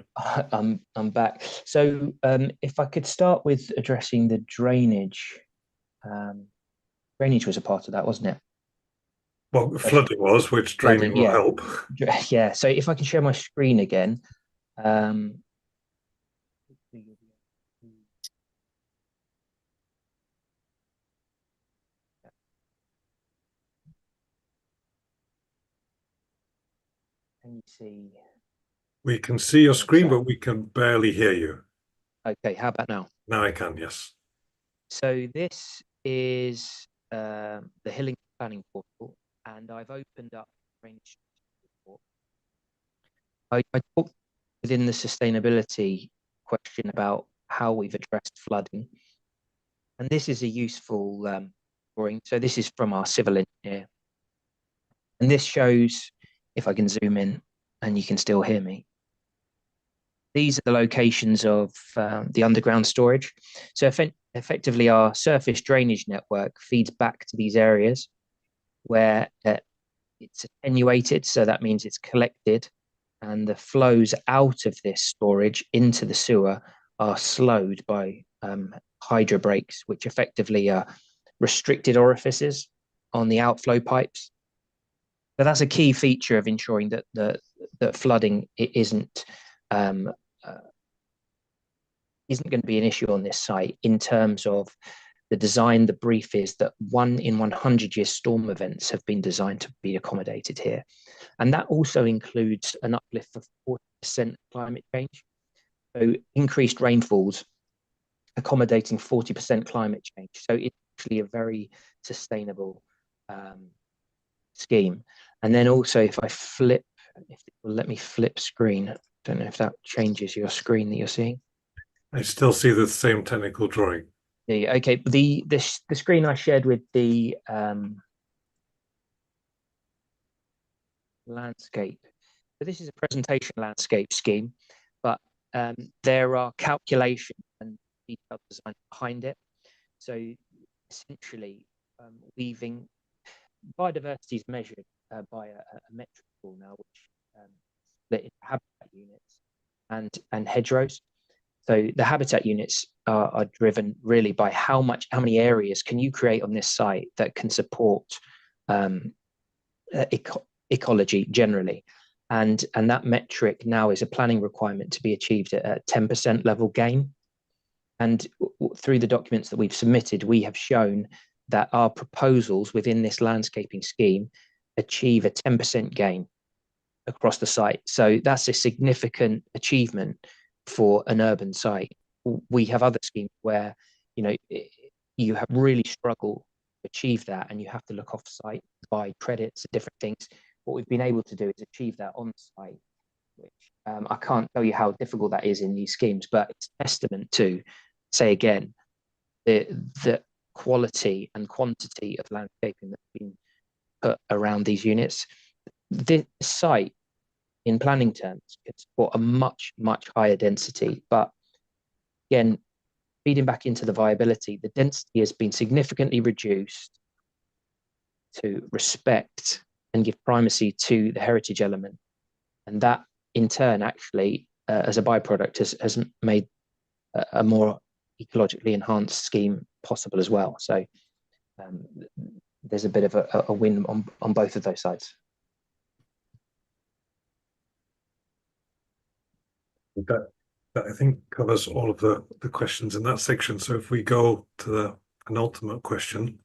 I'm back. So if I could start with addressing the drainage. Drainage was a part of that, wasn't it? Well, flooding was, which draining will help. Yeah, so if I can share my screen again. Can you see? We can see your screen, but we can barely hear you. Okay, how about now? Now I can, yes. So this is the Hilling Planning Portal, and I've opened up drainage report. I talked within the sustainability question about how we've addressed flooding, and this is a useful drawing. So this is from our civil engineer, and this shows, if I can zoom in, and you can still hear me. These are the locations of the underground storage. So effectively, our surface drainage network feeds back to these areas where it's attenuated. So that means it's collected, and the flows out of this storage into the sewer are slowed by hydro brakes, which effectively are restricted orifices on the outflow pipes. So that's a key feature of ensuring that that flooding isn't going to be an issue on this site in terms of the design. The brief is that 1 in 100 year storm events have been designed to be accommodated here. And that also includes an uplift of 40% climate change. So increased rainfalls accommodating 40% climate change. So it's actually a very sustainable scheme. And then also if I flip, if it will let me flip screen, I don't know if that changes your screen that you're seeing. I still see the same technical drawing. Yeah, okay. The screen I shared with the landscape. So this is a presentation landscape scheme, but there are calculations and detailed design behind it. So essentially, weaving biodiversity is measured by a metric tool now, which split into habitat units and hedgerows. So the habitat units are driven really by how many areas can you create on this site that can support ecology generally, and that metric now is a planning requirement to be achieved at a 10% level gain. And through the documents that we've submitted, we have shown that our proposals within this landscaping scheme achieve a 10% gain across the site. So that's a significant achievement for an urban site. We have other schemes where, you know, you have really struggled to achieve that, and you have to look off site, buy credits and different things. What we've been able to do is achieve that on site, which I can't tell you how difficult that is in these schemes, but it's testament to, say again, the quality and quantity of landscaping that's been put around these units. This site, in planning terms, could support a much higher density, but again, feeding back into the viability, the density has been significantly reduced to respect and give primacy to the heritage element, and that in turn actually as a byproduct has made a more ecologically enhanced scheme possible as well. So there's a bit of a win on both of those sides. Okay. That I think covers all of the questions in that section. So if we go to the penultimate question,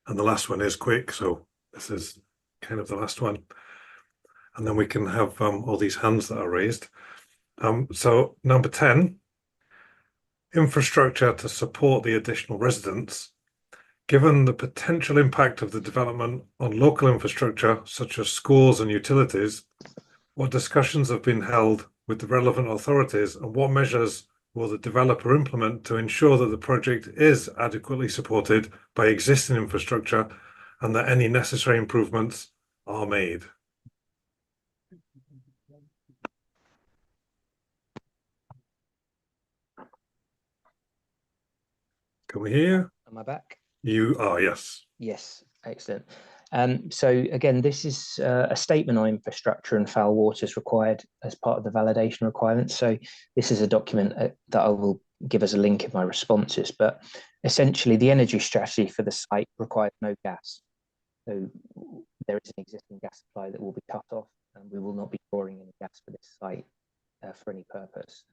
and the last one is quick, so this is kind of the last one, and then we can have all these hands that are raised. So number 10, infrastructure to support the additional residents. Given the potential impact of the development on local infrastructure, such as schools and utilities, what discussions have been held with the relevant authorities, and what measures will the developer implement to ensure that the project is adequately supported by existing infrastructure and that any necessary improvements are made? Can we hear? Am I back? You are, yes. Yes, excellent. So again, this is a statement on infrastructure and foul waters required as part of the validation requirements. So this is a document that I will give as a link in my responses, but essentially the energy strategy for the site requires no gas. So there is an existing gas supply that will be cut off, and we will not be drawing any gas for this site for any purpose.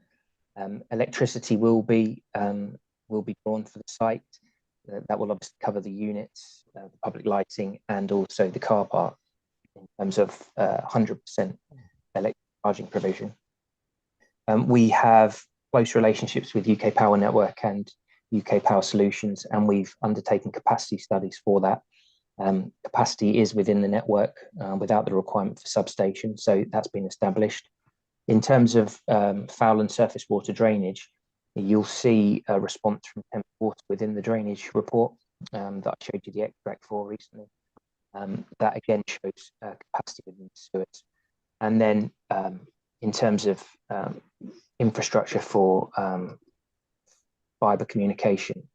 Electricity will be drawn for the site. That will obviously cover the units, the public lighting, and also the car park in terms of 100% electric charging provision. We have close relationships with UK Power Network and UK Power Solutions, and we've undertaken capacity studies for that. Capacity is within the network without the requirement for substation, so that's been established. In terms of foul and surface water drainage, you'll see a response from Thames Water within the drainage report that I showed you the extract for recently. That again shows capacity within the sewers. And then in terms of infrastructure for fibre communication,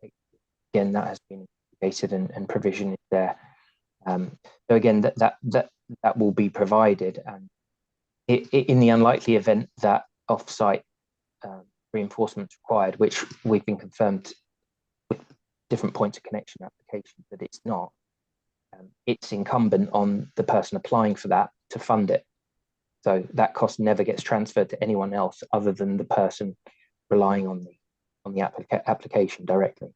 again, that has been indicated and provision is there. So again, that will be provided. And in the unlikely event that off-site reinforcements required, which we've been confirmed with different points of connection applications that it's not, it's incumbent on the person applying for that to fund it. So that cost never gets transferred to anyone else other than the person relying on the application directly.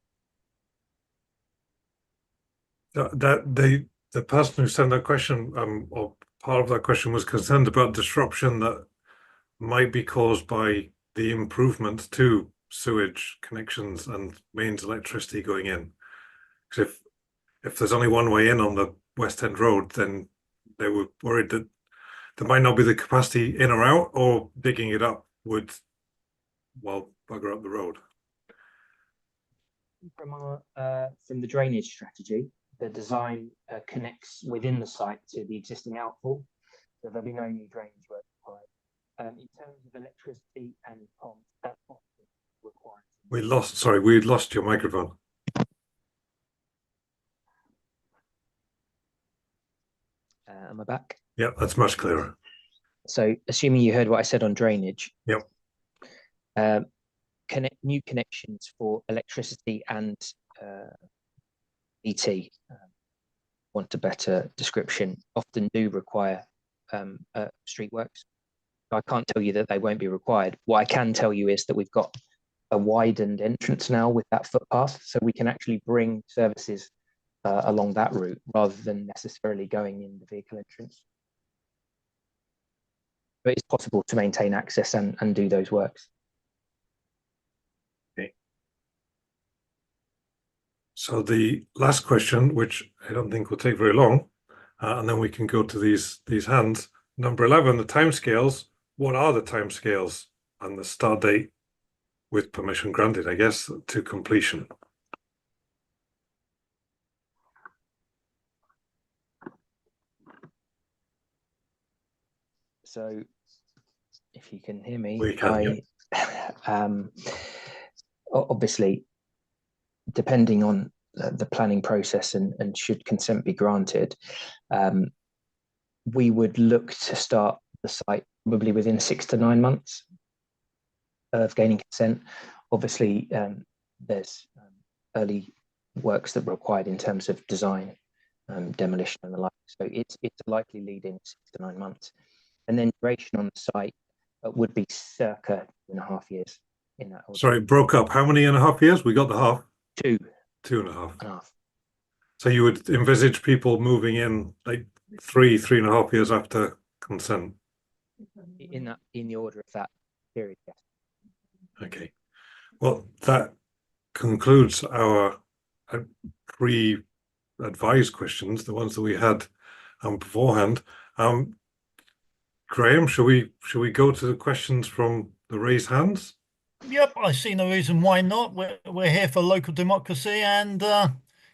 The person who sent that question, or part of that question, was concerned about disruption that might be caused by the improvements to sewage connections and mains electricity going in. Because if there's only one way in on the West End Road, then they were worried that there might not be the capacity in or out, or digging it up would, well, bugger up the road. From the drainage strategy, the design connects within the site to the existing outfall, so there'll be no new drainage work required. In terms of electricity and ponds, that's not required. We lost your microphone. Am I back? Yeah, that's much clearer. So assuming you heard what I said on drainage. Yep. New connections for electricity and ET, want a better description, often do require street works. I can't tell you that they won't be required. What I can tell you is that we've got a widened entrance now with that footpath, so we can actually bring services along that route rather than necessarily going in the vehicle entrance. But it's possible to maintain access and do those works. Okay. So the last question, which I don't think will take very long, and then we can go to these hands. Number 11, the timescales. What are the timescales and the start date, with permission granted, I guess, to completion? So if you can hear me, We can, obviously, depending on the planning process and should consent be granted, we would look to start the site probably within 6 to 9 months of gaining consent. Obviously, there's early works that are required in terms of design, demolition and the like. So it's a likely lead in 6 to 9 months. And then duration on the site, would be circa 2.5 years in that order. Sorry, it broke up. How many and a half years? We got the half. 2.5. 2.5. So you would envisage people moving in like 3.5 years after consent. In the order of that period, yes. Okay. Well, that concludes our pre-advised questions, the ones that we had beforehand. Graham, shall we go to the questions from the raised hands? Yep, I see no reason why not. We're here for local democracy, and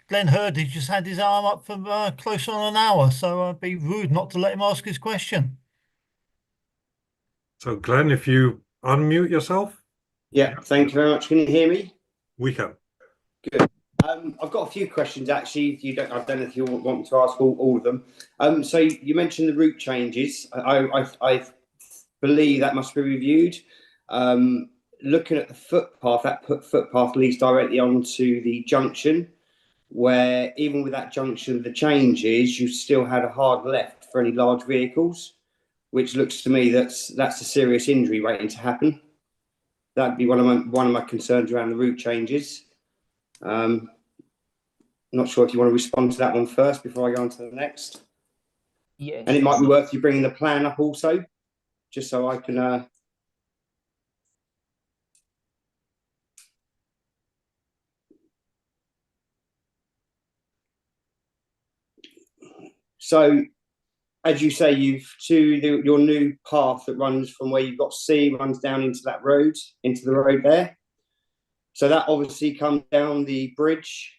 Glenn Hurdy just had his arm up for close on an hour, so I'd be rude not to let him ask his question. So, Glenn, if you unmute yourself. Yeah, thank you very much. Can you hear me? We can. Good. I've got a few questions actually. If you don't, I don't know if you want me to ask all of them. So you mentioned the route changes. I believe that must be reviewed. Looking at the footpath, that footpath leads directly onto the junction, where even with that junction, the changes, you still had a hard left for any large vehicles, which looks to me that's a serious injury waiting to happen. That'd be one of my concerns around the route changes. Not sure if you want to respond to that one first before I go on to the next. Yes. And it might be worth you bringing the plan up also, just so I can. So, as you say, your new path that runs from where you've got C runs down into that road, into the road there. So that obviously comes down the bridge.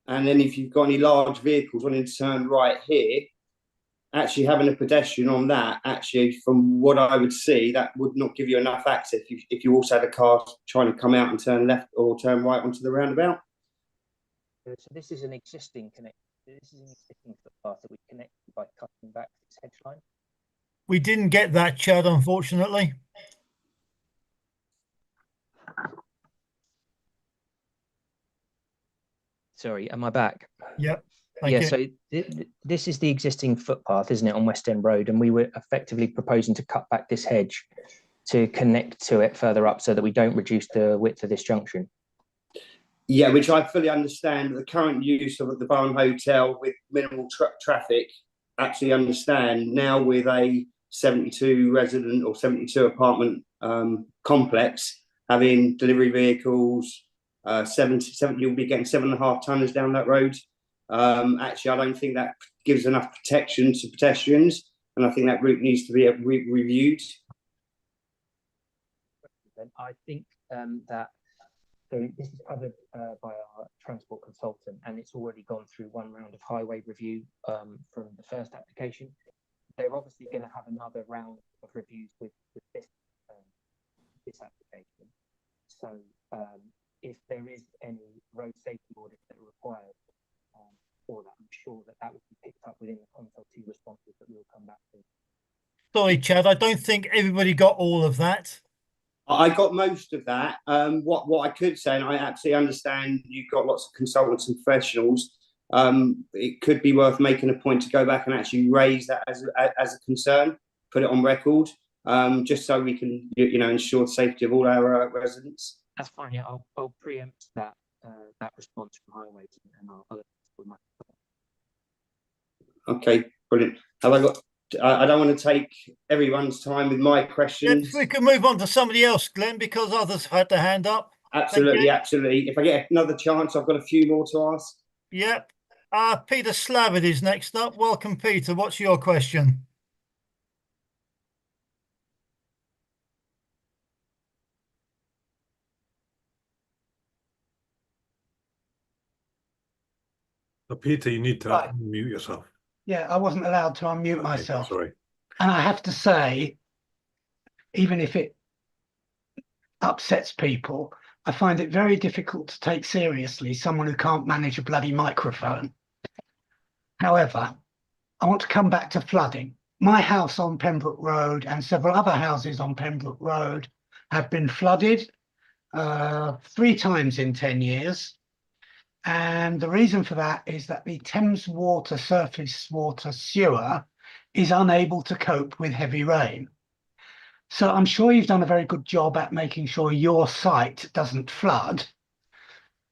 And then if you've got any large vehicles wanting to turn right here, actually having a pedestrian on that, actually, from what I would see, that would not give you enough access if you also had a car trying to come out and turn left or turn right onto the roundabout. So this is an existing connection. This is an existing footpath that we connected by cutting back this hedge line. We didn't get that, Chad, unfortunately. Sorry, am I back? Yep. Thank you. So this is the existing footpath, isn't it, on West End Road? And we were effectively proposing to cut back this hedge to connect to it further up so that we don't reduce the width of this junction. Yeah, which I fully understand. The current use of the Barn Hotel with minimal traffic, actually understand now with a 72 resident or 72 apartment complex, having delivery vehicles, 70, you'll be getting 7.5 tonners down that road. Actually, I don't think that gives enough protection to pedestrians, and I think that route needs to be reviewed. I think that so this is covered by our transport consultant, and it's already gone through one round of highway review from the first application. They're obviously going to have another round of reviews with this application. So if there is any road safety audits that are required for that, I'm sure that will be picked up within the consultee responses that we'll come back to. Sorry, Chad, I don't think everybody got all of that. I got most of that. What I could say, and I absolutely understand you've got lots of consultants and professionals, it could be worth making a point to go back and actually raise that as a concern, put it on record, just so we can ensure the safety of all our residents. That's fine. Yeah, I'll preempt that response from highways and our other. Okay, brilliant. Have I got? I don't want to take everyone's time with my questions. Yes, we can move on to somebody else, Glenn, because others have had their hand up. Absolutely, absolutely. If I get another chance, I've got a few more to ask. Yep. Peter Slavitt is next up. Welcome, Peter. What's your question? Peter, you need to unmute yourself. Yeah, I wasn't allowed to unmute myself. Sorry. And I have to say, even if it upsets people, I find it very difficult to take seriously someone who can't manage a bloody microphone. However, I want to come back to flooding. My house on Pembroke Road and several other houses on Pembroke Road have been flooded 3 times in 10 years. And the reason for that is that the Thames Water surface water sewer is unable to cope with heavy rain. So I'm sure you've done a very good job at making sure your site doesn't flood,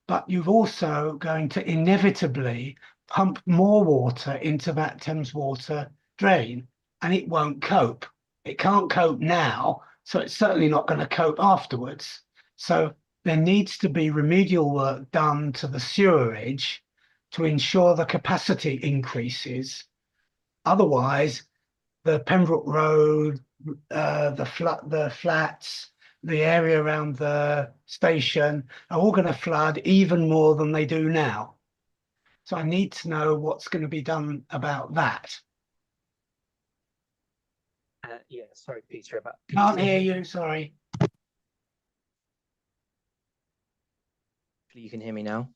but you've also going to inevitably pump more water into that Thames water drain, and it won't cope. It can't cope now, so it's certainly not going to cope afterwards. So there needs to be remedial work done to the sewerage to ensure the capacity increases. Otherwise, the Pembroke Road, the flats, the area around the station are all going to flood even more than they do now. So I need to know what's going to be done about that. Yeah, sorry, Peter, about Can't hear you, sorry. you can hear me now.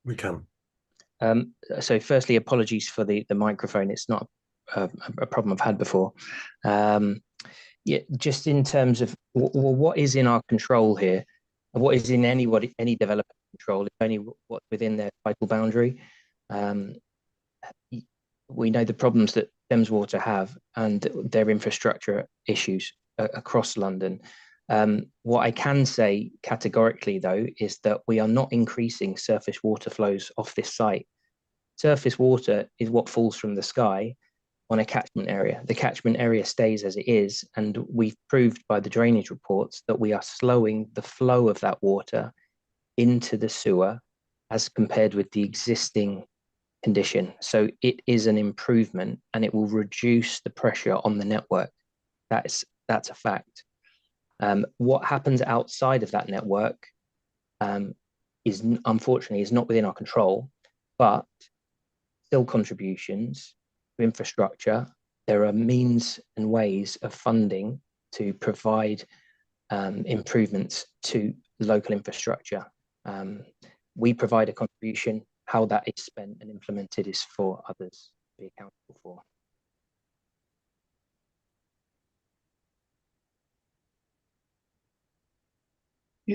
We can. So firstly, apologies for the microphone. It's not a problem I've had before. Yeah, just in terms of what is in our control here, what is in any developer control, is only what's within their title boundary. We know the problems that Thames Water have and their infrastructure issues across London. What I can say categorically, though, is that we are not increasing surface water flows off this site. Surface water is what falls from the sky on a catchment area. The catchment area stays as it is, and we've proved by the drainage reports that we are slowing the flow of that water into the sewer as compared with the existing condition. So it is an improvement, and it will reduce the pressure on the network. That's a fact. What happens outside of that network is unfortunately not within our control, but still contributions to infrastructure. There are means and ways of funding to provide improvements to local infrastructure. We provide a contribution. How that is spent and implemented is for others to be accountable for.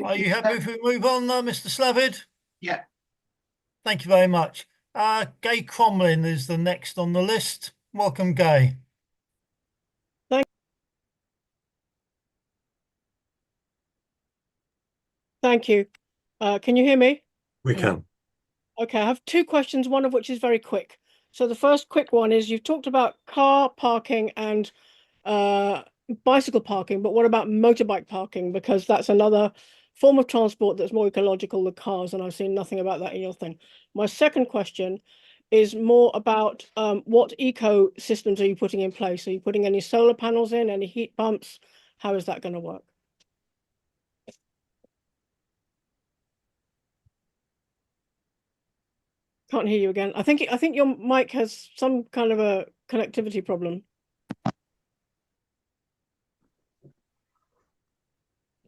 Are you happy if we move on, Mr. Slavid? Yeah. Thank you very much. Gay Cromlin is the next on the list. Welcome, Gay. Thank you. Can you hear me? We can. Okay, I have two questions, one of which is very quick. So the first quick one is you've talked about car parking and bicycle parking, but what about motorbike parking? Because that's another form of transport that's more ecological than cars, and I've seen nothing about that in your thing. My second question is more about what eco systems are you putting in place? Are you putting any solar panels in, any heat pumps? How is that going to work? Can't hear you again. I think your mic has some kind of a connectivity problem. I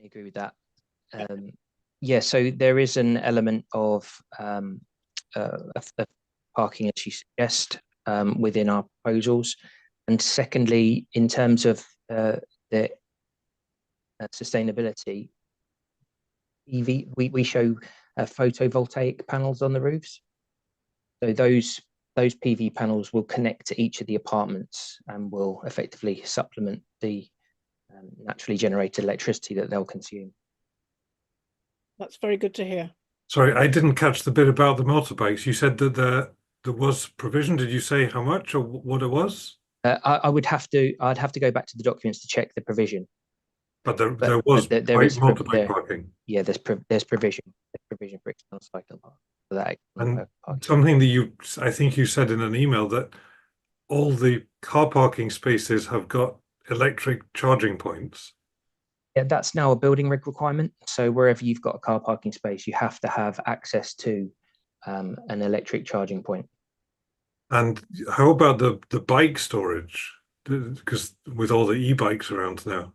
agree with that. Yeah, so there is an element of parking, as you suggest, within our proposals. And secondly, in terms of the sustainability, we show photovoltaic panels on the roofs. So those PV panels will connect to each of the apartments and will effectively supplement the naturally generated electricity that they'll consume. That's very good to hear. Sorry, I didn't catch the bit about the motorbikes. You said that there was provision. Did you say how much or what it was? I'd have to go back to the documents to check the provision. But there was there is motorbike parking. Yeah, there's provision for external cycle park for that. And something that I think you said in an email that all the car parking spaces have got electric charging points. Yeah, that's now a building rig requirement. So wherever you've got a car parking space, you have to have access to an electric charging point. And how about the bike storage? Because with all the e-bikes around now.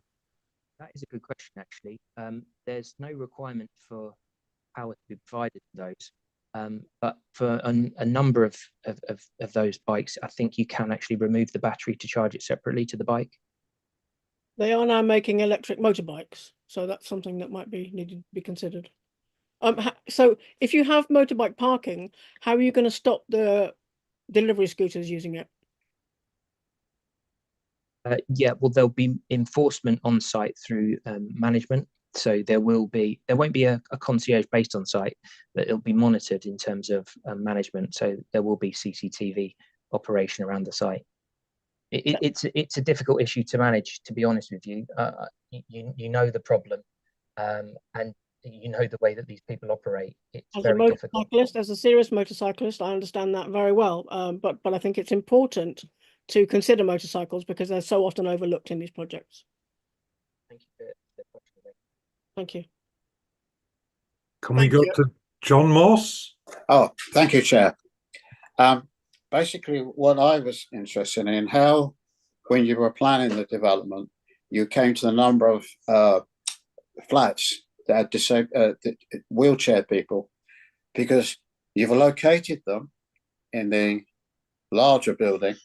That is a good question, actually. There's no requirement for power to be provided for those. But for a number of those bikes, I think you can actually remove the battery to charge it separately to the bike. They are now making electric motorbikes, so that's something that might be needed to be considered. So if you have motorbike parking, how are you going to stop the delivery scooters using it? Yeah, well, there'll be enforcement on site through management. So there won't be a concierge based on site, but it'll be monitored in terms of management. So there will be CCTV operation around the site. It's a difficult issue to manage, to be honest with you. You know the problem, and you know the way that these people operate. It's As a very difficult. motorcyclist, as a serious motorcyclist, I understand that very well. But I think it's important to consider motorcycles because they're so often overlooked in these projects. Thank you for the question. Thank you. Can we Thank go you. to John Moss? Oh, thank you, Chair. Basically, what I was interested in, how, when you were planning the development, you came to the number of flats that had wheelchair people, because you've located them in the larger building,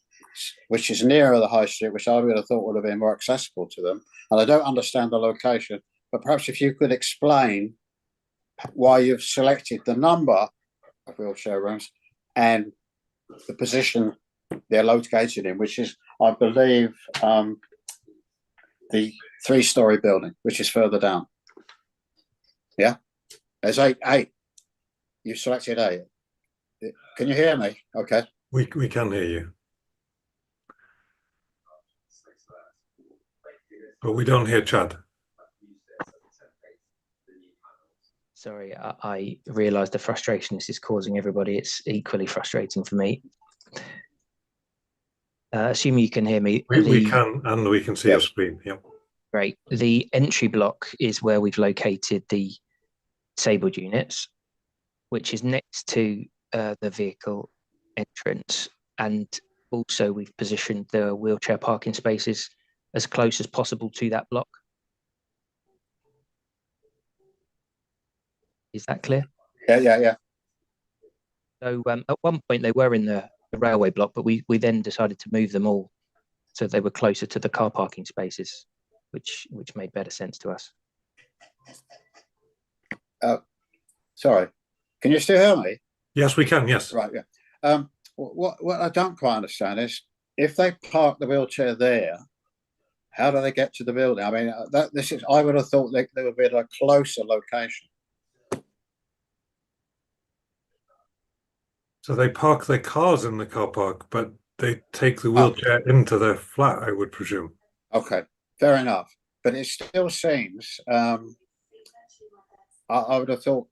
which is nearer the high street, which I would have thought would have been more accessible to them. And I don't understand the location, but perhaps if you could explain why you've selected the number of wheelchair rooms and the position they're located in, which is, I believe, the 3-story building, which is further down. Yeah, there's eight. You've selected 8. Can you hear me? Okay. We can hear you. But we don't hear Chad. Sorry, I realise the frustration this is causing everybody. It's equally frustrating for me. Assuming you can hear me. We can, and we can see your screen. Yep. Great. The entry block is where we've located the disabled units, which is next to the vehicle entrance. And also we've positioned the wheelchair parking spaces as close as possible to that block. Is that clear? Yeah. So at one point they were in the railway block, but we then decided to move them all so they were closer to the car parking spaces, which made better sense to us. Sorry, can you still hear me? Yes, we can. Yes. Right. Yeah. What I don't quite understand is, if they park the wheelchair there, how do they get to the building? I mean, I would have thought they would be at a closer location. So they park their cars in the car park, but they take the wheelchair into their flat, I would presume. Okay, fair enough. But it still seems, I would have thought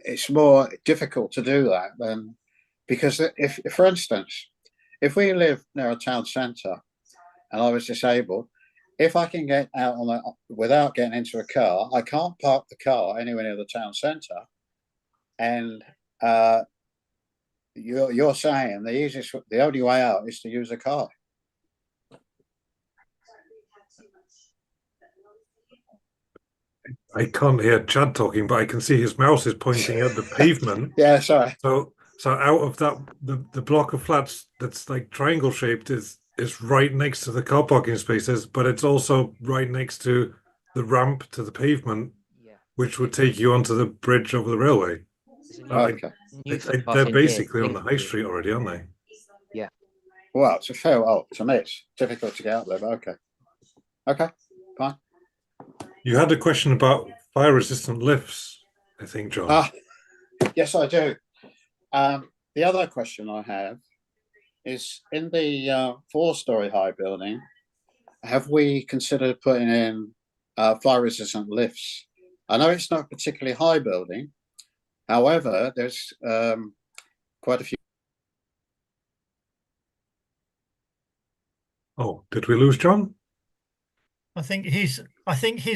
it's more difficult to do that than, because if, for instance, if we live near a town centre and I was disabled, if I can get out on the, without getting into a car, I can't park the car anywhere near the town centre. And you're saying the only way out is to use a car. I can't hear Chad talking, but I can see his mouse is pointing at the pavement. Yeah, sorry. So out of that, the block of flats that's like triangle shaped is right next to the car parking spaces, but it's also right next to the ramp to the pavement, which would take you onto the bridge over the railway. Okay. They're basically on the high street already, aren't they? Yeah. Well, it's to me, it's difficult to get out there, but okay. Okay, fine. You had a question about fire resistant lifts, I think, John. Yes, I do. The other question I have is, in the 4-story high building, have we considered putting in fire resistant lifts? I know it's not a particularly high building. However, there's quite a few. Oh, did we lose John? I think his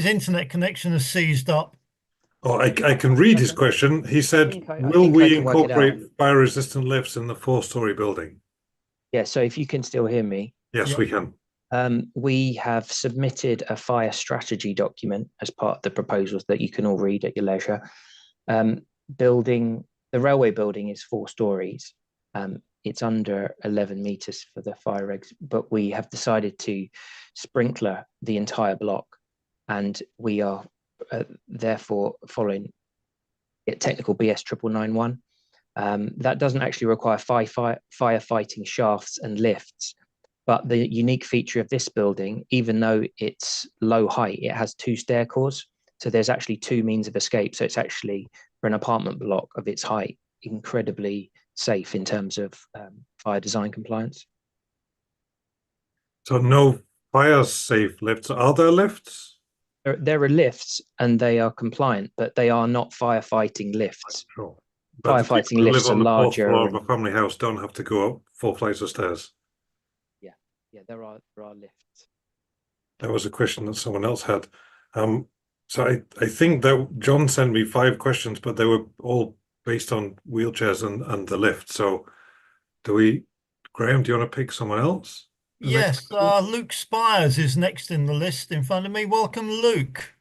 internet connection has seized up. Oh, I can read his question. He said, will we incorporate fire resistant lifts in the 4-story building? Yeah, so if you can still hear me. Yes, we can. We have submitted a fire strategy document as part of the proposals that you can all read at your leisure. The railway building is 4 stories. It's under 11 meters for the fire regs, but we have decided to sprinkler the entire block, and we are therefore following technical BS 9991. That doesn't actually require firefighting shafts and lifts, But the unique feature of this building, even though it's low height, it has 2 stair cores. So there's actually 2 means of escape. So it's actually, for an apartment block of its height, incredibly safe in terms of fire design compliance. So no fire safe lifts. Are there lifts? There are lifts and they are compliant, but they are not firefighting lifts. Sure. But the Firefighting people who lifts live are on the 4th larger. floor of a family house don't have to go up 4 flights of stairs. Yeah, there are lifts. That was a question that someone else had. So I think that John sent me 5 questions, but they were all based on wheelchairs and the lift. So Graham, do you want to pick someone else? Yes, Luke Spires is next in the list in front of me. Welcome, Luke.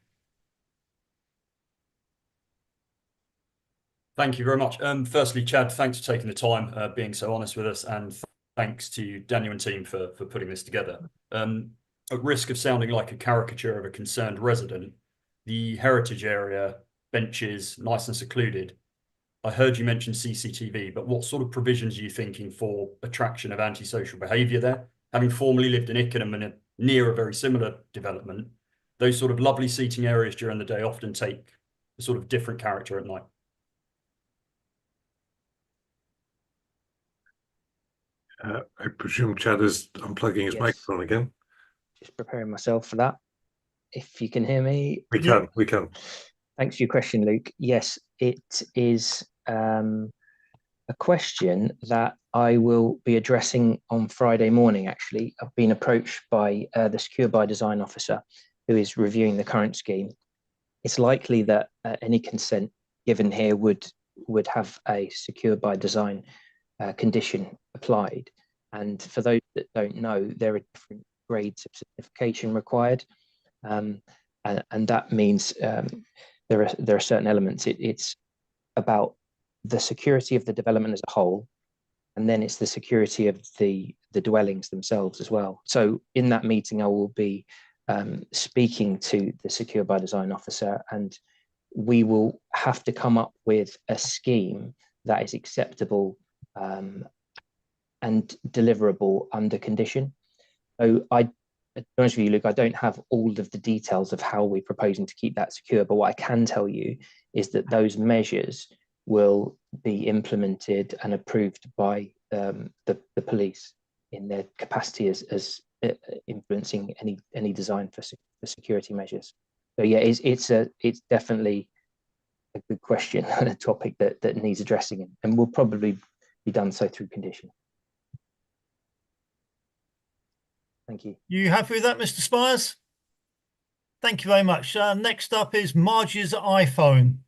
Thank you very much. Firstly, Chad, thanks for taking the time, being so honest with us, and thanks to Daniel and team for putting this together. At risk of sounding like a caricature of a concerned resident, the heritage area, benches, nice and secluded. I heard you mention CCTV, but what sort of provisions are you thinking for attraction of antisocial behaviour there? Having formerly lived in Ickenham and near a very similar development, those sort of lovely seating areas during the day often take a sort of different character at night. I presume Chad is unplugging his Yes. microphone again. Just preparing myself for that. If you can hear me. We can. Thanks for your question, Luke. Yes, it is a question that I will be addressing on Friday morning, actually. I've been approached by the Secure by Design officer who is reviewing the current scheme. It's likely that any consent given here would have a Secure by Design condition applied. And for those that don't know, there are different grades of certification required. And that means there are certain elements. It's about the security of the development as a whole, and then it's the security of the dwellings themselves as well. So in that meeting, I will be speaking to the Secure by Design officer, and we will have to come up with a scheme that is acceptable and deliverable under condition. So to be honest with you, Luke, I don't have all of the details of how we're proposing to keep that secure, but what I can tell you is that those measures will be implemented and approved by the police in their capacity as influencing any design for security measures. So yeah, it's definitely a good question and a topic that needs addressing, and will probably be done so through condition. Thank you. You happy with that, Mr. Spires? Thank you very much. Next up is Marge's iPhone,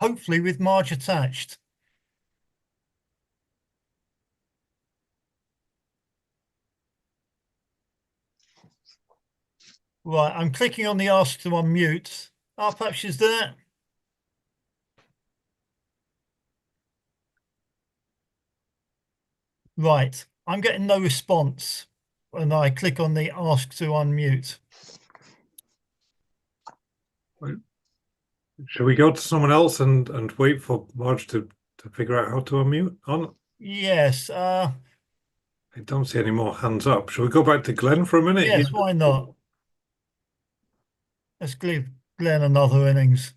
hopefully with Marge attached. Right, I'm clicking on the ask to unmute. Perhaps she's there. Right, I'm getting no response when I click on the ask to unmute. Should we go to someone else and wait for Marge to figure out how to unmute on? Yes. I don't see any more hands up. Shall we go back to Glenn for a minute? Yes, why not? Let's give Glenn another innings.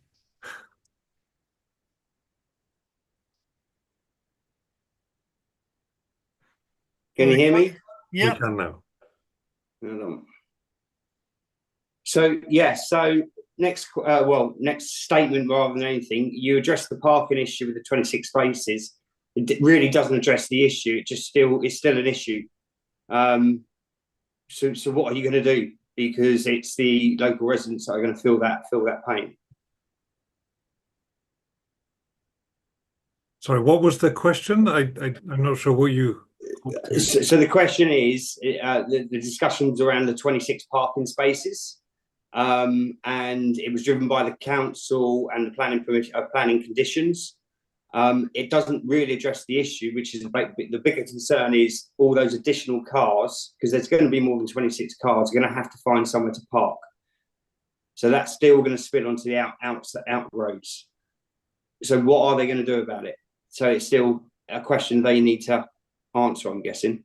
Can you hear me? Yeah. We can now. Hold on. So yes, next statement rather than anything, you address the parking issue with the 26 spaces. It really doesn't address the issue. It's still an issue. So what are you going to do? Because it's the local residents that are going to feel that pain. Sorry, what was the question? I'm not sure what you. So the question is the discussions around the 26 parking spaces, and it was driven by the council and the planning conditions. It doesn't really address the issue, which is the bigger concern is all those additional cars, because there's going to be more than 26 cars, are going to have to find somewhere to park. So that's still going to spill onto the out roads. So what are they going to do about it? So it's still a question they need to answer, I'm guessing.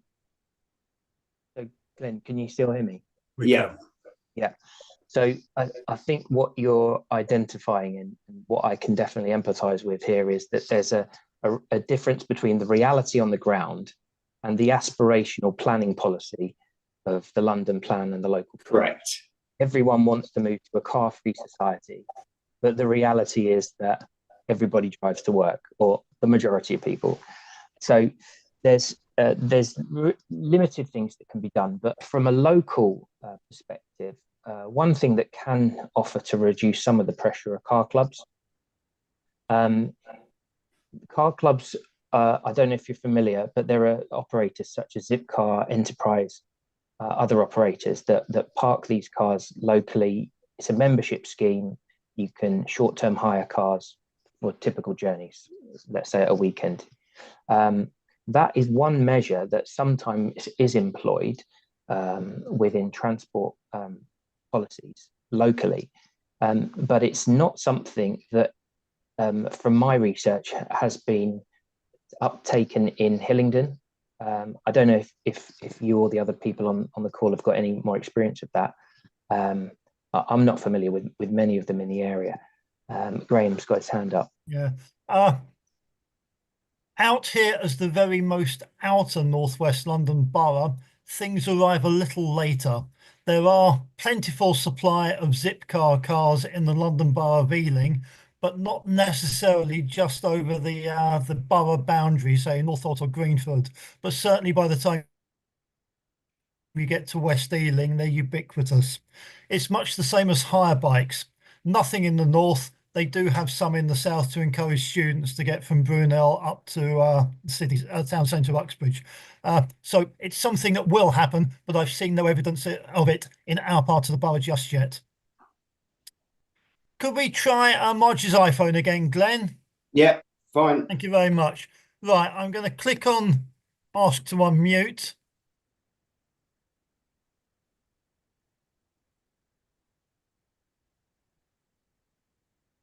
So Glenn, can you still hear me? We Yeah. can. Yeah. So I think what you're identifying and what I can definitely empathize with here is that there's a difference between the reality on the ground and the aspirational planning policy of the London plan and the local plan. Correct. Everyone wants to move to a car-free society, but the reality is that everybody drives to work, or the majority of people. So there's limited things that can be done, but from a local perspective, one thing that can offer to reduce some of the pressure are car clubs. Car clubs, I don't know if you're familiar, but there are operators such as Zipcar, Enterprise, other operators that park these cars locally. It's a membership scheme. You can short-term hire cars for typical journeys, let's say at a weekend. That is one measure that sometimes is employed within transport policies locally, but it's not something that, from my research, has been uptaken in Hillingdon. I don't know if you or the other people on the call have got any more experience of that. I'm not familiar with many of them in the area. Graham's got his hand up. Yeah. Out here as the very most outer northwest London borough, things arrive a little later. There are plentiful supply of Zipcar cars in the London Borough of Ealing, but not necessarily just over the borough boundary, say Northolt or Greenford, but certainly by the time you get to West Ealing, they're ubiquitous. It's much the same as hire bikes. Nothing in the north. They do have some in the south to encourage students to get from Brunel up to the town centre of Uxbridge. So it's something that will happen, but I've seen no evidence of it in our part of the borough just yet. Could we try Marge's iPhone again, Glenn? Yeah, fine. Thank you very much. Right, I'm going to click on Ask to Unmute.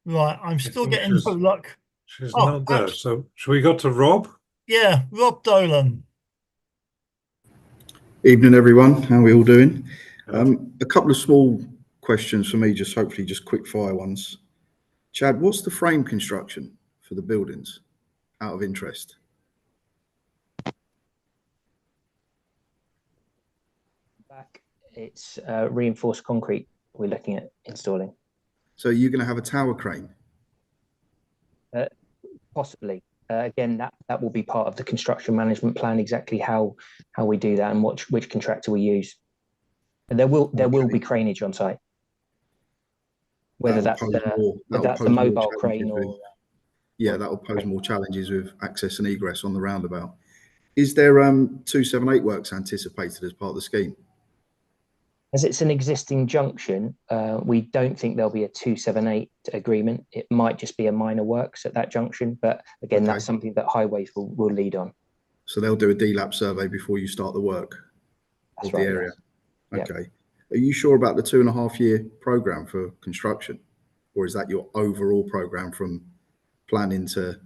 Right, I'm still getting no luck. She's Oh, not there. So should we go to Rob? Yeah, Rob Dolan. Evening, everyone. How are we all doing? A couple of small questions for me, just hopefully just quick fire ones. Chad, what's the frame construction for the buildings, out of interest? Back, it's reinforced concrete we're looking at installing. So you're going to have a tower crane? Possibly. Again, that will be part of the construction management plan, exactly how we do that and which contractor we use. And there will be craneage on site, whether that's a mobile crane or. Yeah, that will pose more challenges with access and egress on the roundabout. Is there 278 works anticipated as part of the scheme? As it's an existing junction, we don't think there'll be a 278 agreement. It might just be a minor works at that junction, but again, that's something that highways will lead on. So they'll do a DLAP survey before you start the work of the area. Yes. Okay. Are you sure about the 2.5 year program for construction, or is that your overall program from planning to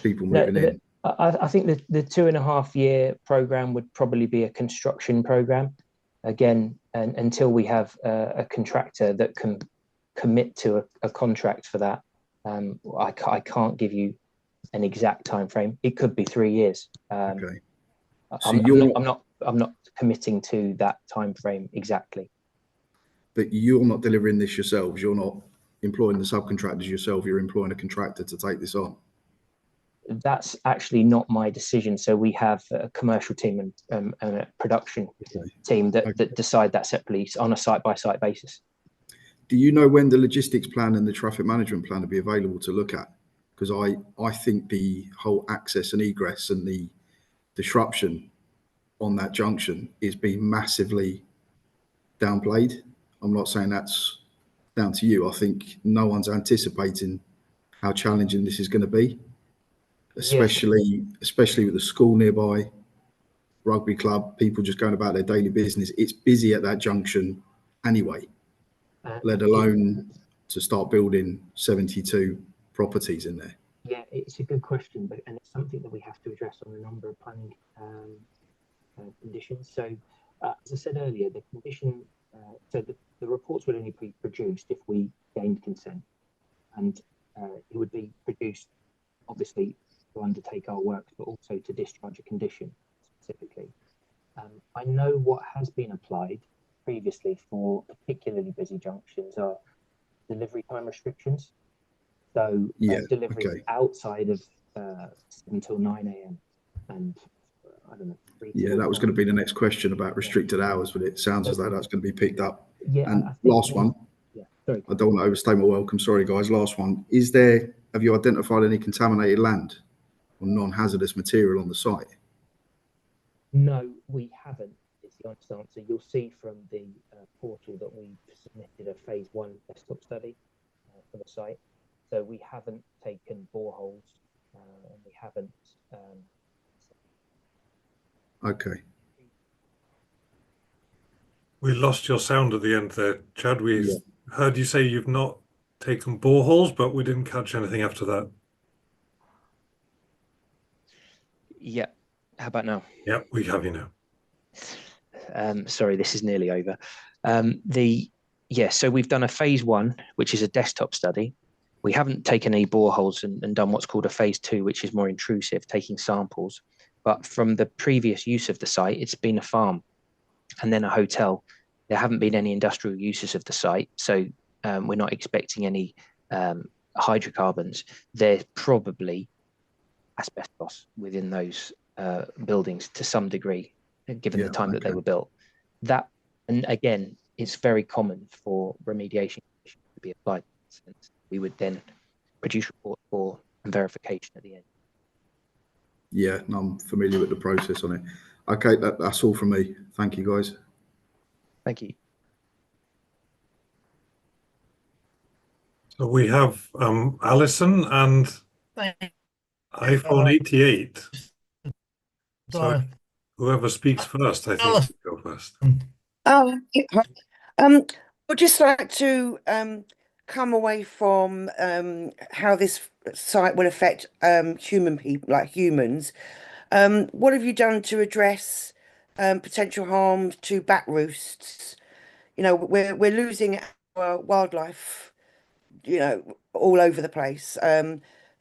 people moving in? I think the 2.5 year program would probably be a construction program. Again, and until we have a contractor that can commit to a contract for that, I can't give you an exact time frame. It could be 3 years. Okay. So I'm not committing to that time frame exactly. But you're not delivering this yourselves. You're not employing the subcontractors yourself. You're employing a contractor to take this on. That's actually not my decision. So we have a commercial team and a production team that decide that separately on a site-by-site basis. Do you know when the logistics plan and the traffic management plan will be available to look at? Because I think the whole access and egress and the disruption on that junction is being massively downplayed. I'm not saying that's down to you. I think no one's anticipating how challenging this is going to be. Especially with the school nearby, rugby club, people just going about their daily business. It's busy at that junction anyway, let alone to start building 72 properties in there. Yeah, it's a good question, and it's something that we have to address on a number of planning conditions. So as I said earlier, the condition, so the reports would only be produced if we gained consent, and it would be produced obviously to undertake our work, but also to discharge a condition specifically. I know what has been applied previously for particularly busy junctions are delivery time restrictions. So Yeah, deliveries okay. outside of 7 till 9 a.m. and I don't know. 3 Yeah, till that was going to 5. be the next question about restricted hours, but it sounds as though that's going to be picked up. Yeah, And I think last one, yeah, sorry. I don't want to overstay my welcome. Sorry, guys. Last one. Have you identified any contaminated land or non-hazardous material on the site? No, we haven't. It's the honest answer. You'll see from the portal that we submitted a phase 1 desktop study for the site. So we haven't taken boreholes, and we haven't. Okay. We lost your sound at the end there, Chad. We Yeah. heard you say you've not taken boreholes, but we didn't catch anything after that. Yeah. How about now? Yeah, we have you now. Sorry, this is nearly over. So we've done a phase 1, which is a desktop study. We haven't taken any boreholes and done what's called a phase 2, which is more intrusive, taking samples. But from the previous use of the site, it's been a farm and then a hotel. There haven't been any industrial uses of the site, so we're not expecting any hydrocarbons. There's probably asbestos within those buildings to some degree, given the time that they were built. That, and again, it's very common for remediation to be applied. We would then produce report for and verification at the end. Yeah, no, I'm familiar with the process on it. Okay, that's all from me. Thank you, guys. Thank you. So we have Alison and iPhone 88. So whoever speaks first, I think, go first. I'd just like to come away from how this site will affect human people, like humans. What have you done to address potential harm to bat roosts? You know, we're losing our wildlife, you know, all over the place.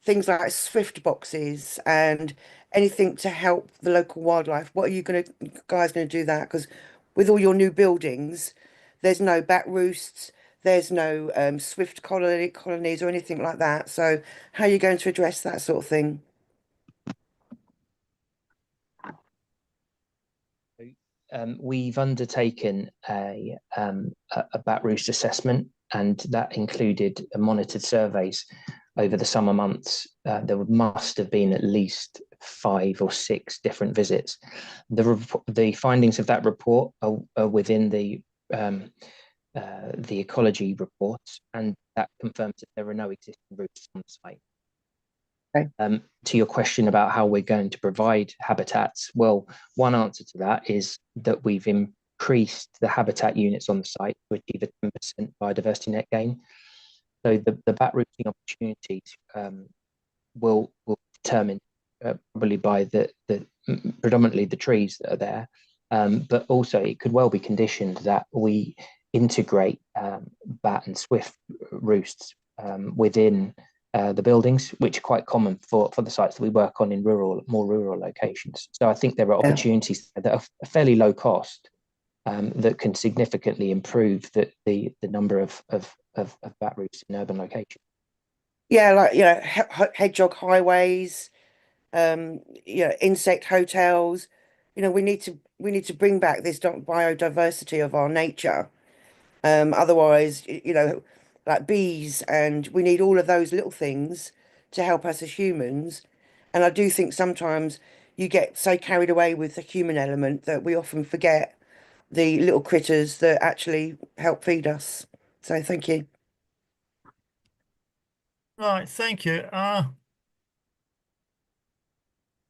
Things like swift boxes and anything to help the local wildlife. What are you guys going to do that? Because with all your new buildings, there's no bat roosts, there's no swift colonies or anything like that. So how are you going to address that sort of thing? We've undertaken a bat roost assessment, and that included monitored surveys over the summer months. There must have been at least 5 or 6 different visits. The findings of that report are within the ecology reports, and that confirms that there are no existing roosts on the site. Okay. To your question about how we're going to provide habitats, well, one answer to that is that we've increased the habitat units on the site to achieve a 10% biodiversity net gain. So the bat roosting opportunities will determine probably by the predominantly the trees that are there, but also it could well be conditioned that we integrate bat and swift roosts within the buildings, which are quite common for the sites that we work on in more rural locations. So I think there are opportunities that are fairly low cost that can significantly improve the number of bat roosts in urban locations. Yeah, like, you know, hedgehog highways, you know, insect hotels. You know, we need to bring back this biodiversity of our nature. Otherwise, you know, like bees, and we need all of those little things to help us as humans. And I do think sometimes you get so carried away with the human element that we often forget the little critters that actually help feed us. So thank you. Right, thank you.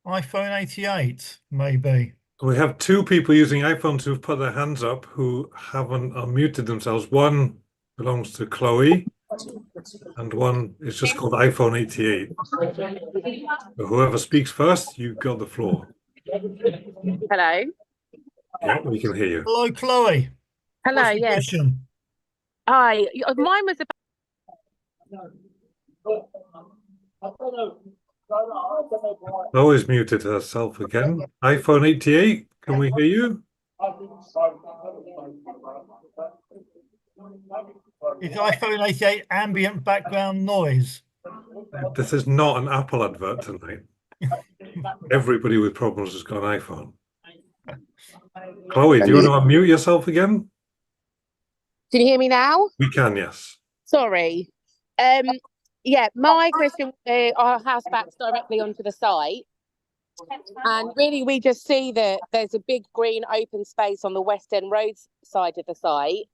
iPhone 88, maybe. We have 2 people using iPhones who've put their hands up who haven't unmuted themselves. One belongs to Chloe, and one is just called iPhone 88. So whoever speaks first, you've got the floor. Hello. Yeah, we can hear you. Hello, Chloe. Hello, What's your yes. question? Hi. Mine was Chloe's muted herself again. iPhone 88, can we hear you? Is iPhone 88 ambient background noise? This is not an Apple advert tonight. Everybody with problems has got an iPhone. Chloe, do you want to unmute yourself again? Can you hear me now? We can, yes. Sorry. Yeah, my question, our house backs directly onto the site. And really, we just see that there's a big green open space on the West End Road side of the site.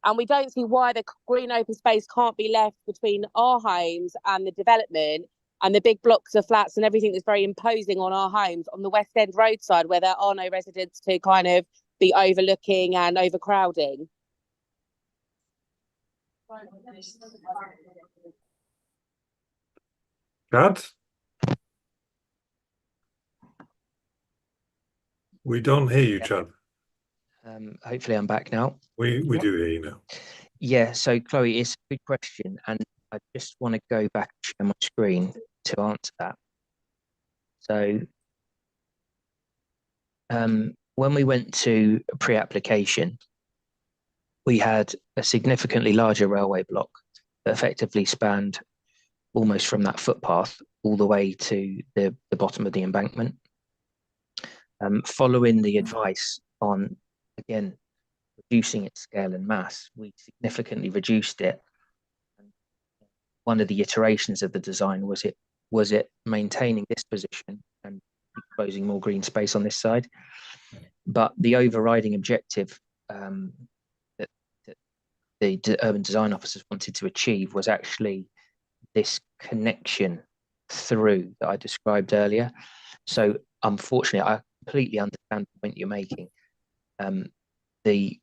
And we don't see why the green open space can't be left between our homes and the development and the big blocks of flats and everything that's very imposing on our homes on the West End Road side, where there are no residents to kind of be overlooking and overcrowding. Chad? We don't hear you, Chad. Hopefully I'm back now. We do hear you now. Yeah, so Chloe, it's a good question, and I just want to go back and share my screen to answer that. So when we went to pre-application, we had a significantly larger railway block that effectively spanned almost from that footpath all the way to the bottom of the embankment. Following the advice on, again, reducing its scale and mass, we significantly reduced it. One of the iterations of the design was it maintaining this position and exposing more green space on this side. But the overriding objective that the urban design officers wanted to achieve was actually this connection through that I described earlier. So unfortunately, I completely understand the point you're making. The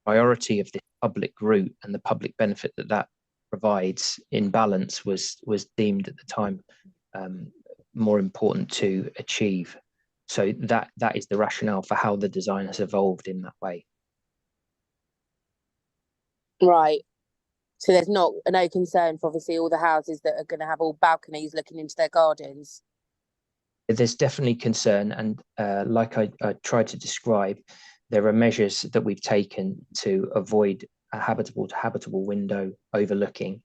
priority of this public route and the public benefit that provides in balance was deemed at the time more important to achieve. So that is the rationale for how the design has evolved in that way. Right. So there's no concern for obviously all the houses that are going to have all balconies looking into their gardens. There's definitely concern, and like I tried to describe, there are measures that we've taken to avoid a habitable to habitable window overlooking.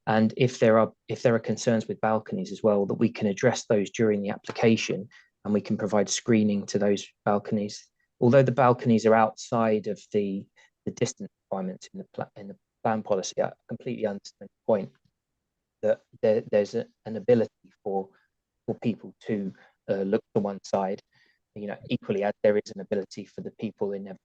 And if there are concerns with balconies as well, that we can address those during the application, and we can provide screening to those balconies. Although the balconies are outside of the distance requirements in the plan policy, I completely understand the point that there's an ability for people to look to one side, equally as there is an ability for the people in their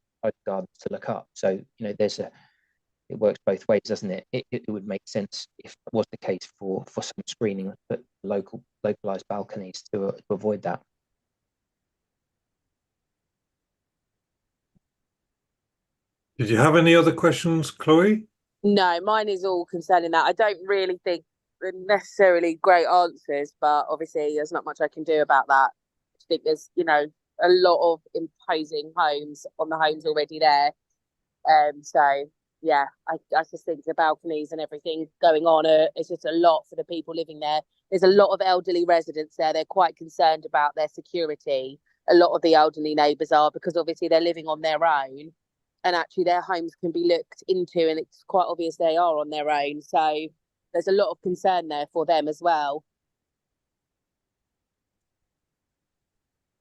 gardens to look up. So, it works both ways, doesn't it? It would make sense if it was the case for some screening, but localized balconies to avoid that. Did you have any other questions, Chloe? No, mine is all concerning that. I don't really think they're necessarily great answers, but obviously there's not much I can do about that. I think there's, a lot of imposing homes on the homes already there. So yeah, I just think the balconies and everything going on, it's just a lot for the people living there. There's a lot of elderly residents there. They're quite concerned about their security. A lot of the elderly neighbours are, because obviously they're living on their own, and actually their homes can be looked into, and it's quite obvious they are on their own. So there's a lot of concern there for them as well.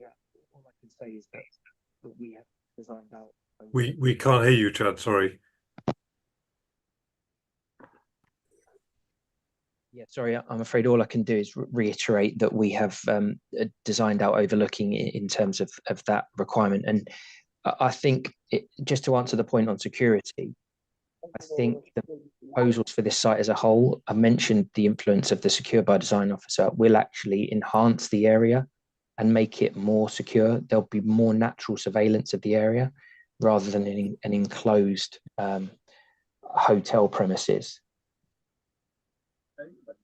Yeah, all I can say is that we have designed out. We can't hear you, Chad, sorry. Yeah, sorry, I'm afraid all I can do is reiterate that we have designed out overlooking in terms of that requirement. And I think, just to answer the point on security, I think the proposals for this site as a whole, I mentioned the influence of the Secure by Design officer, will actually enhance the area and make it more secure. There'll be more natural surveillance of the area rather than an enclosed hotel premises.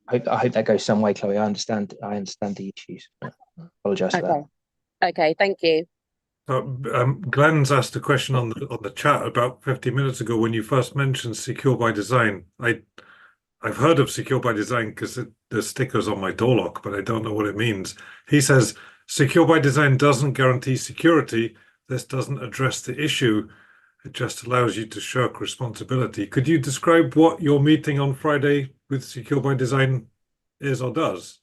I hope that goes some way, Chloe. I understand the issues. I apologise for that. Okay, thank you. Glenn's asked a question on the chat about 50 minutes ago when you first mentioned secure by design. I've heard of secure by design because there's stickers on my door lock, but I don't know what it means. He says secure by design doesn't guarantee security. This doesn't address the issue. It just allows you to shirk responsibility. Could you describe what your meeting on Friday with secure by design is or does?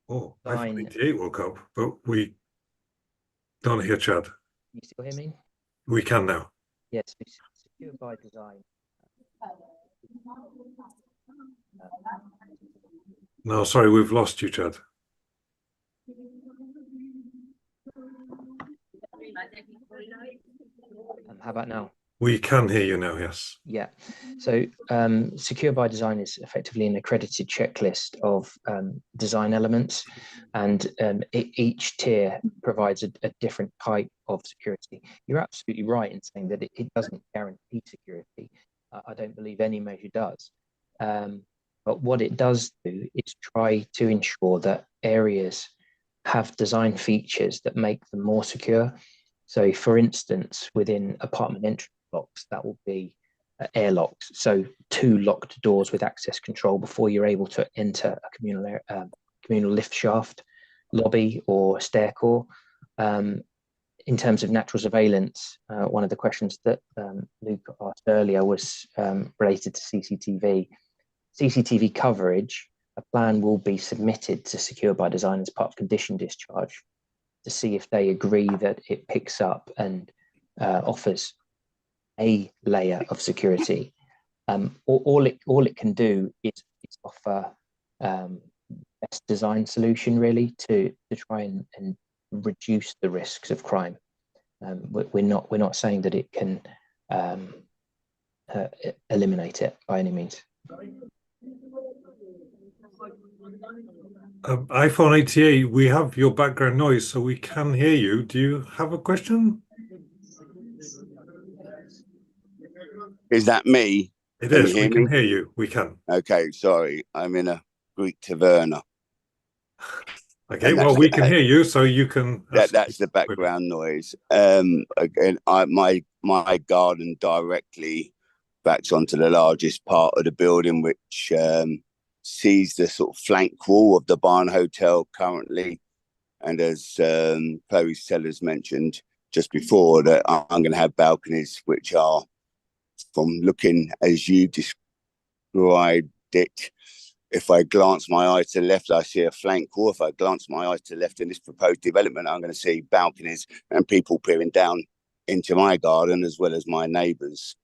Oh, iPhone 88 woke up, but we don't hear Chad. You still hear me? We can now. Yes, secure by design. No, sorry, we've lost you, Chad. How about now? We can hear you now, yes. Yeah. So secure by design is effectively an accredited checklist of design elements, and each tier provides a different type of security. You're absolutely right in saying that it doesn't guarantee security. I don't believe any measure does. But what it does do is try to ensure that areas have design features that make them more secure. So for instance, within apartment entrance blocks, that will be airlocks. So 2 locked doors with access control before you're able to enter a communal lift shaft, lobby or stair core. In terms of natural surveillance, one of the questions that Luke asked earlier was related to CCTV. CCTV coverage, a plan will be submitted to Secure by Design as part of condition discharge to see if they agree that it picks up and offers a layer of security. All it can do is offer best design solution really to try and reduce the risks of crime. We're not saying that it can eliminate it by any means. iPhone 88, we have your background noise, so we can hear you. Do you have a question? Is that me? It Can is. you hear We can me? hear you. We can. Okay, sorry. I'm in a Greek taverna. Okay, And well, we can hear you, so you can. That's the background noise. Again, my garden directly backs onto the largest part of the building, which sees the sort of flank wall of the Barn Hotel currently. And as Chloe Sellers mentioned just before, that I'm going to have balconies which are, from looking as you described it, if I glance my eye to the left, I see a flank wall. If I glance my eye to the left in this proposed development, I'm going to see balconies and people peering down into my garden as well as my neighbours.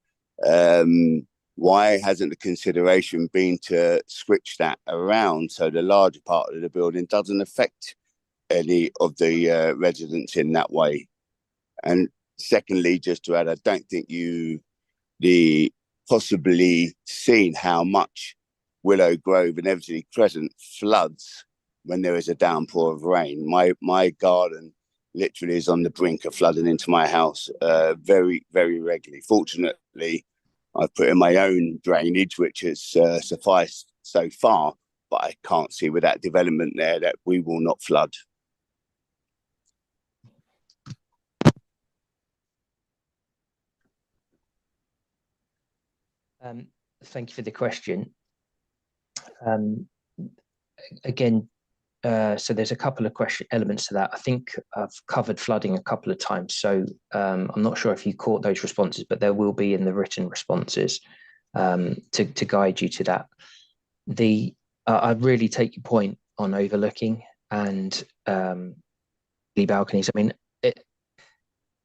Why hasn't the consideration been to switch that around so the larger part of the building doesn't affect any of the residents in that way? And secondly, just to add, I don't think possibly seen how much Willow Grove and Eversley Crescent floods when there is a downpour of rain. My garden literally is on the brink of flooding into my house very, very regularly. Fortunately, I've put in my own drainage, which has sufficed so far, but I can't see with that development there that we will not flood. Thank you for the question. Again, so there's a couple of elements to that. I think I've covered flooding a couple of times, so I'm not sure if you caught those responses, but there will be in the written responses to guide you to that. I really take your point on overlooking and the balconies. I mean,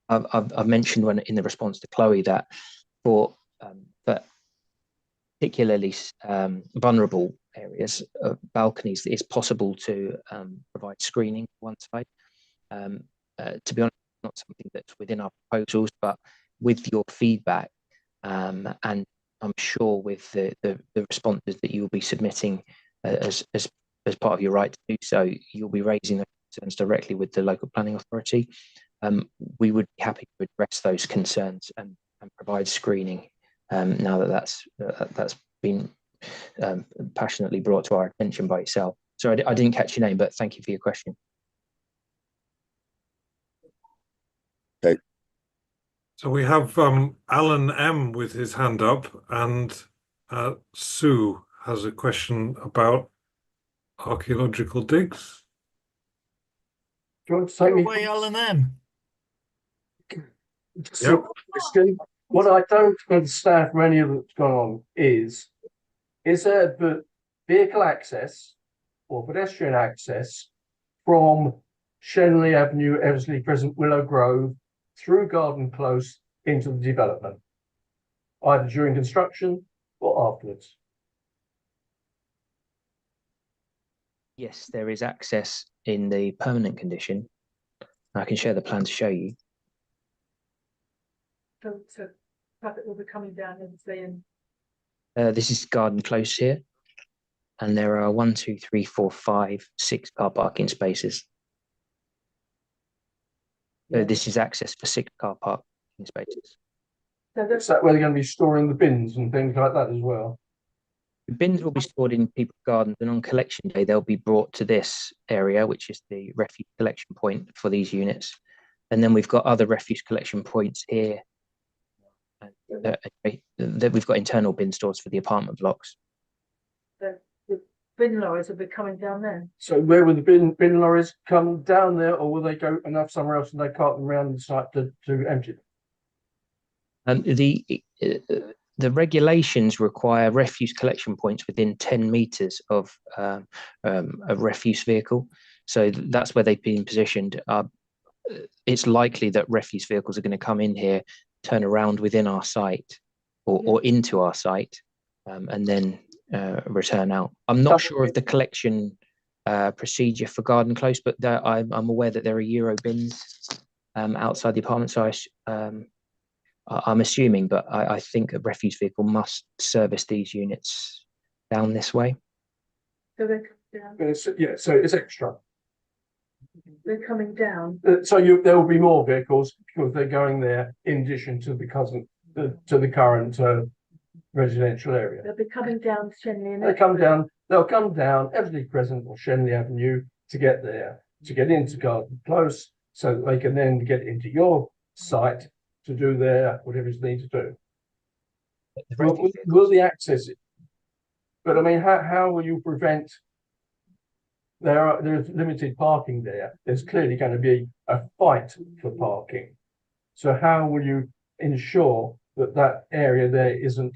I've mentioned in the response to Chloe that for particularly vulnerable areas, balconies, it's possible to provide screening one side. To be honest, not something that's within our proposals, but with your feedback, and I'm sure with the responses that you'll be submitting as part of your right to do so, you'll be raising those concerns directly with the local planning authority. We would be happy to address those concerns and provide screening now that that's been passionately brought to our attention by yourself. Sorry, I didn't catch your name, but thank you for your question. Okay. So we have Alan M with his hand up, and Sue has a question about archaeological digs. Do you want to take Go me? away, Alan M. Yep. Question. What I don't understand from any of what's gone on is there the vehicle access or pedestrian access from Shenley Avenue, Eversley Crescent, Willow Grove through Garden Close into the development, either during construction or afterwards? Yes, there is access in the permanent condition. I can share the plan to show you. So traffic will be coming down and saying, This is Garden Close here, and there are 1, 2, 3, 4, 5, 6 car parking spaces. So this is access for 6 car parking spaces. so Is that where they're going to be storing the bins and things like that as well? The bins will be stored in people's gardens, and on collection day, they'll be brought to this area, which is the refuse collection point for these units. And then we've got other refuse collection points here. That we've got internal bin stores for the apartment blocks. the bin lorries will be coming down there. So where will the bin lorries come down there, or will they go enough somewhere else and they cart them around the site to empty them? The regulations require refuse collection points within 10 meters of a refuse vehicle. So that's where they've been positioned. It's likely that refuse vehicles are going to come in here, turn around within our site or into our site, and then return out. I'm not sure of the collection procedure for Garden Close, but I'm aware that there are Euro bins outside the apartment. So I'm assuming, but I think a refuse vehicle must service these units down this way. So they come down. So it's extra. They're coming down. So there will be more vehicles because they're going there in addition to the current residential area. They'll be coming down Shenley and They'll come down Eversley Crescent or Shenley Avenue to get there, to get into Garden Close, so that they can then get into your site to do their whatever is needed to do. Will the access it? But I mean, how will you prevent? There's limited parking there. There's clearly going to be a fight for parking. So how will you ensure that area there isn't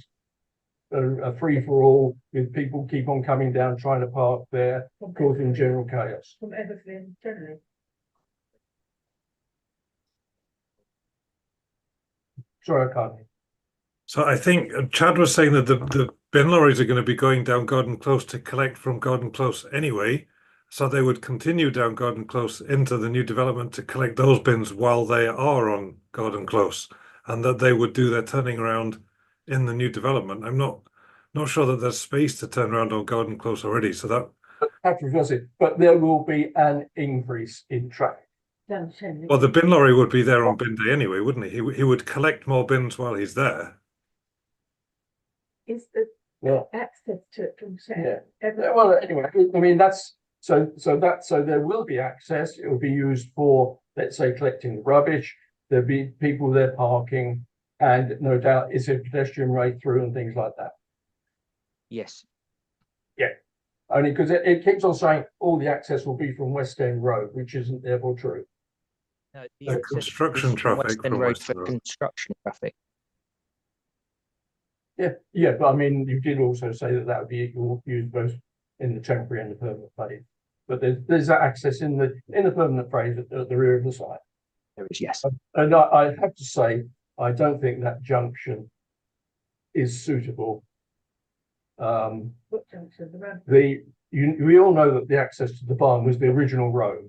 a free for all with people keep on coming down trying to park there, causing general chaos? from Eversley and Shenley. Sorry, I can't hear. So I think Chad was saying that the bin lorries are going to be going down Garden Close to collect from Garden Close anyway. So they would continue down Garden Close into the new development to collect those bins while they are on Garden Close, and that they would do their turning around in the new development. I'm not sure that there's space to turn around on Garden Close already. So that but there will be an increase in traffic. Down Shenley. well, the bin lorry would be there on bin day anyway, wouldn't he? He would collect more bins while he's there. Is the access to it from Shenley? Yeah. Well, anyway, I mean so there will be access. It will be used for, let's say, collecting the rubbish. There'll be people there parking, and no doubt is a pedestrian right through and things like that. Yes. Yeah. Only because it keeps on saying all the access will be from West End Road, which isn't therefore true. No, The construction traffic West End from Road West for End Road. construction traffic. Yeah, but I mean, you did also say that would be used both in the temporary and the permanent phase. But there's that access in the permanent phase at the rear of the site. There is, yes. And I have to say, I don't think that junction is suitable. What junction? The road. We all know that the access to the barn was the original road,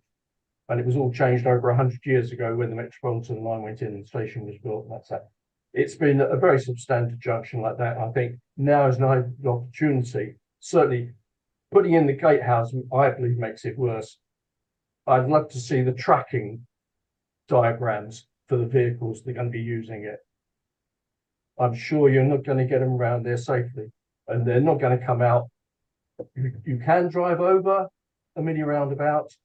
and it was all changed over 100 years ago when the Metropolitan line went in and the station was built, and that's that. It's been a very substantive junction like that. I think now is an opportunity. Certainly, putting in the gatehouse, I believe, makes it worse. I'd love to see the tracking diagrams for the vehicles that are going to be using it. I'm sure you're not going to get them around there safely, and they're not going to come out. You can drive over, a mini roundabout,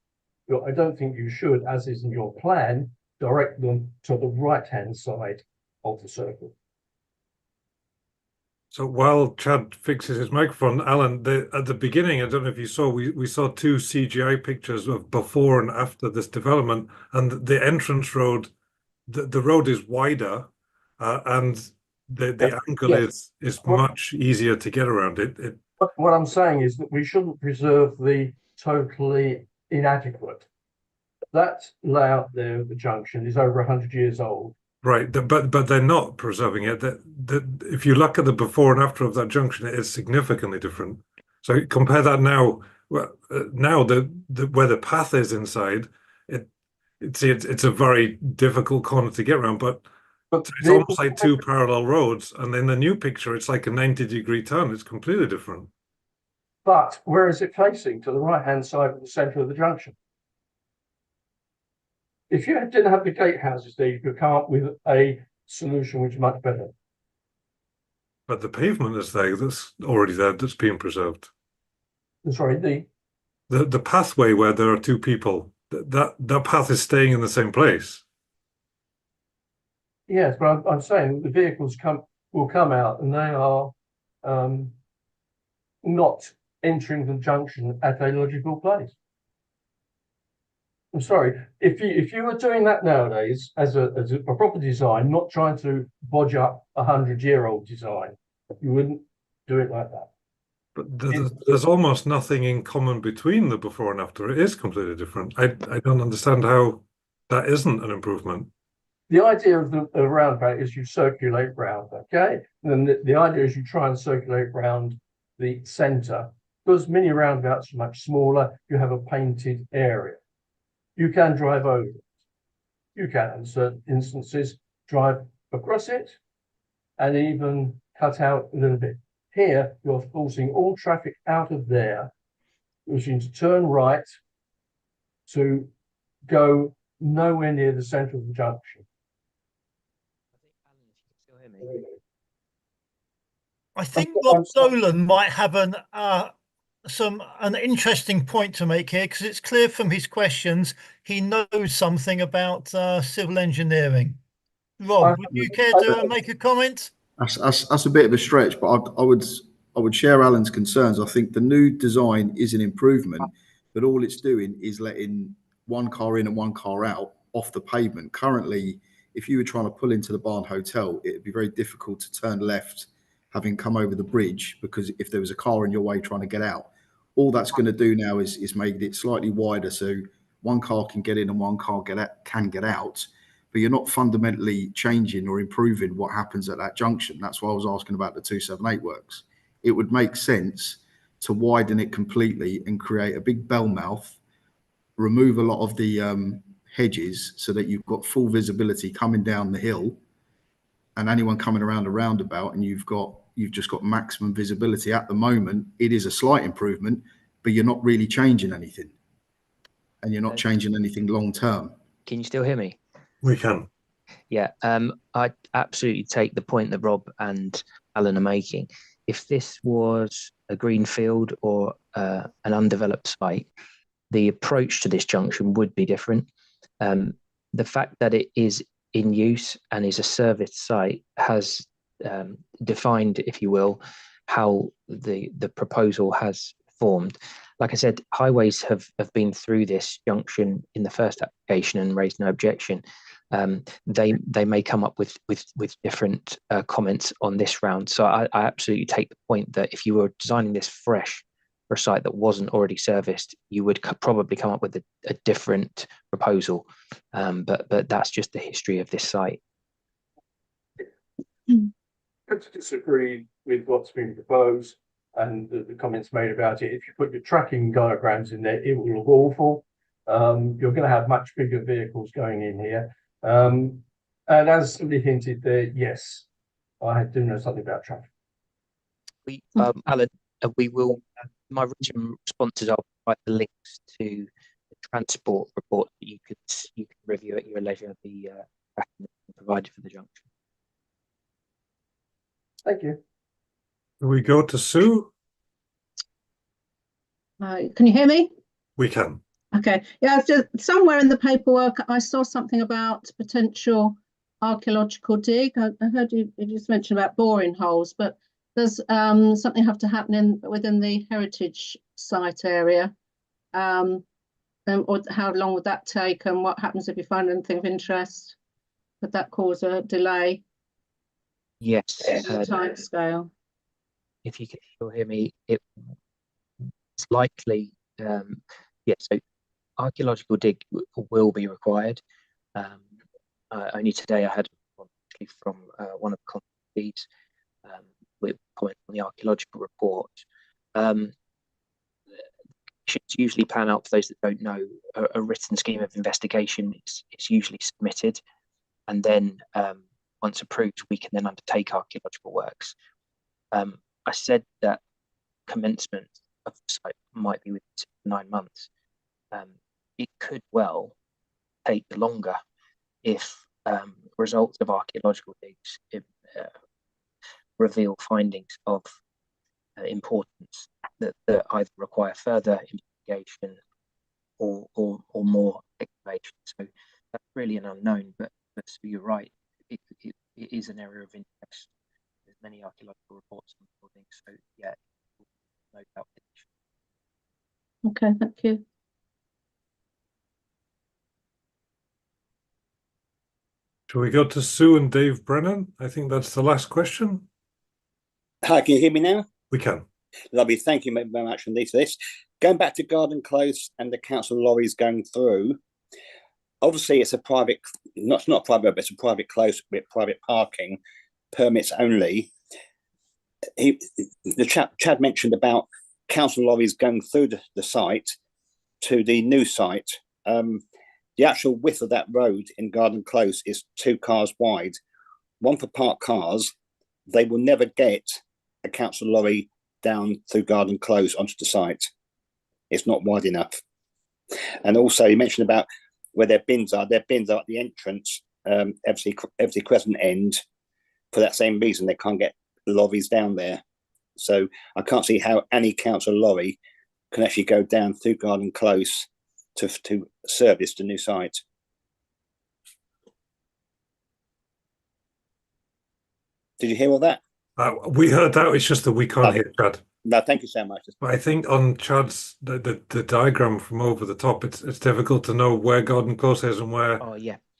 I don't think you should, as is in your plan, direct them to the right-hand side of the circle. So while Chad fixes his microphone, Alan, at the beginning, I don't know if you saw, we saw two CGI pictures of before and after this development, and the entrance road, the road is wider, and the angle Yes. is much easier to get around it. What I'm saying is that we shouldn't preserve the totally inadequate. That layout there of the junction is over 100 years old. Right, but they're not preserving it. If you look at the before and after of that junction, it is significantly different. So compare that now. Well, now where the path is inside, it's a very difficult corner to get around. But it's almost like two parallel roads, and in the new picture, it's like a 90-degree turn. It's completely different. But where is it facing? To the right-hand side of the centre of the junction. If you didn't have the gatehouses there, you could come up with a solution which is much better. But the pavement is there, that's already there, that's being preserved. Sorry, the pathway where there are two people, that path is staying in the same place. Yes, but I'm saying the vehicles will come out and they are not entering the junction at a logical place. I'm sorry, if you were doing that nowadays as a proper design, not trying to bodge up 100-year-old design, you wouldn't do it like that. But there's almost nothing in common between the before and after. It is completely different. I don't understand how that isn't an improvement. The idea of the roundabout is you circulate round, okay? And then the idea is you try and circulate round the centre. Because mini roundabouts are much smaller, you have a painted area. You can drive over it. You can, in certain instances, drive across it and even cut out a little bit. Here, you're forcing all traffic out of there, which means to turn right to go nowhere near the centre of the junction. I think Rob Dolan might have an interesting point to make here, because it's clear from his questions he knows something about civil engineering. Rob, would you care to make a comment? That's a bit of a stretch, but I would share Alan's concerns. I think the new design is an improvement, but all it's doing is letting one car in and one car out off the pavement. Currently, if you were trying to pull into the Barn Hotel, it'd be very difficult to turn left having come over the bridge, because if there was a car in your way trying to get out, all that's going to do now is make it slightly wider so one car can get in and one car can get out, but you're not fundamentally changing or improving what happens at that junction. That's why I was asking about the 278 works. It would make sense to widen it completely and create a big bell mouth, remove a lot of the hedges so that you've got full visibility coming down the hill, and anyone coming around a roundabout, and you've just got maximum visibility. At the moment, it is a slight improvement, but you're not really changing anything, and you're not changing anything long term. Can you still hear me? We can. Yeah, I absolutely take the point that Rob and Alan are making. If this was a green field or an undeveloped site, the approach to this junction would be different. The fact that it is in use and is a serviced site has defined, if you will, how the proposal has formed. Like I said, highways have been through this junction in the first application and raised no objection. They may come up with different comments on this round. So I absolutely take the point that if you were designing this fresh for a site that wasn't already serviced, you would probably come up with a different proposal. But that's just the history of this site. To disagree with what's been proposed and the comments made about it. If you put your tracking diagrams in there, it will look awful. You're going to have much bigger vehicles going in here. And as somebody hinted there, yes, I do know something about traffic. Alan, we will, my written responses, I'll provide the links to the transport report that you can review at your leisure, the tracking provided for the junction. Thank you. Do we go to Sue? Can you hear me? We can. Okay, yeah, it's just somewhere in the paperwork I saw something about potential archaeological dig. I heard you just mentioned about boring holes, but there's something have to happen within the heritage site area. Or how long would that take, and what happens if you find anything of interest? Could that cause a delay? Yes, Time scale. if you can still hear me, it's likely. So archaeological dig will be required. Only today I had from one of the committees with comment on the archaeological report. Should usually pan out, for those that don't know, a written scheme of investigation is usually submitted, and then once approved, we can then undertake archaeological works. I said that commencement of the site might be within 6 to 9 months. It could well take longer if results of archaeological digs reveal findings of importance that either require further investigation or more excavation. So that's really an unknown, but so you're right, it is an area of interest. There's many archaeological reports on buildings, so yeah, no doubt. Okay, thank you. Shall we go to Sue and Dave Brennan? I think that's the last question. Hi, can you hear me now? We can. Lovely, thank you very much indeed for this. Going back to Garden Close and the council lorries going through, obviously it's a private, not a private, but it's a private close with private parking, permits only. Chad mentioned about council lorries going through the site to the new site. The actual width of that road in Garden Close is 2 cars wide, one for parked cars. They will never get a council lorry down through Garden Close onto the site. It's not wide enough. And also, you mentioned about where their bins are. Their bins are at the entrance, Eversley Crescent end. For that same reason, they can't get lorries down there. So I can't see how any council lorry can actually go down through Garden Close to service the new site. Did you hear all that? We heard that. It's just that we can't hear Chad. No, thank you so much. But I think on Chad's the diagram from over the top, it's difficult to know where Garden Close is and where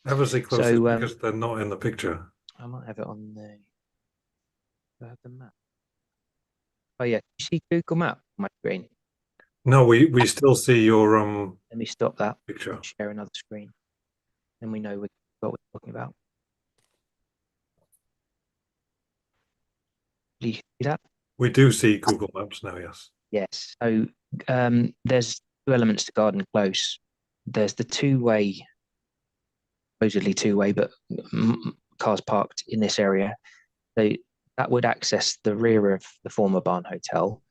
Eversley Close is because they're not in the picture. I might have it on the map. Oh yeah, you see Google Map on my screen? No, we still see your Let me stop that picture. Share another screen, and we know what we're talking about. Do you see that? We do see Google Maps now, yes. Yes. So there's 2 elements to Garden Close. There's the two-way, supposedly two-way, but cars parked in this area. So that would access the rear of the former Barn Hotel.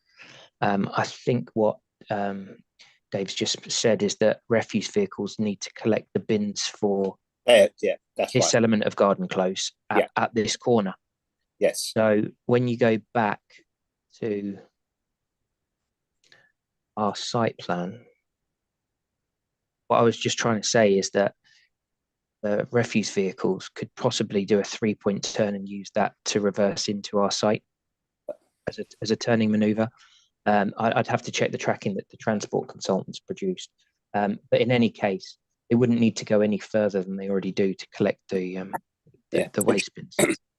I think what Dave's just said is that refuse vehicles need to collect the bins for that's this right. element of Garden Close at this corner. Yes. So when you go back to our site plan, what I was just trying to say is that the refuse vehicles could possibly do a 3-point turn and use that to reverse into our site as a turning maneuver. I'd have to check the tracking that the transport consultants produced. But in any case, they wouldn't need to go any further than they already do to collect the waste bins.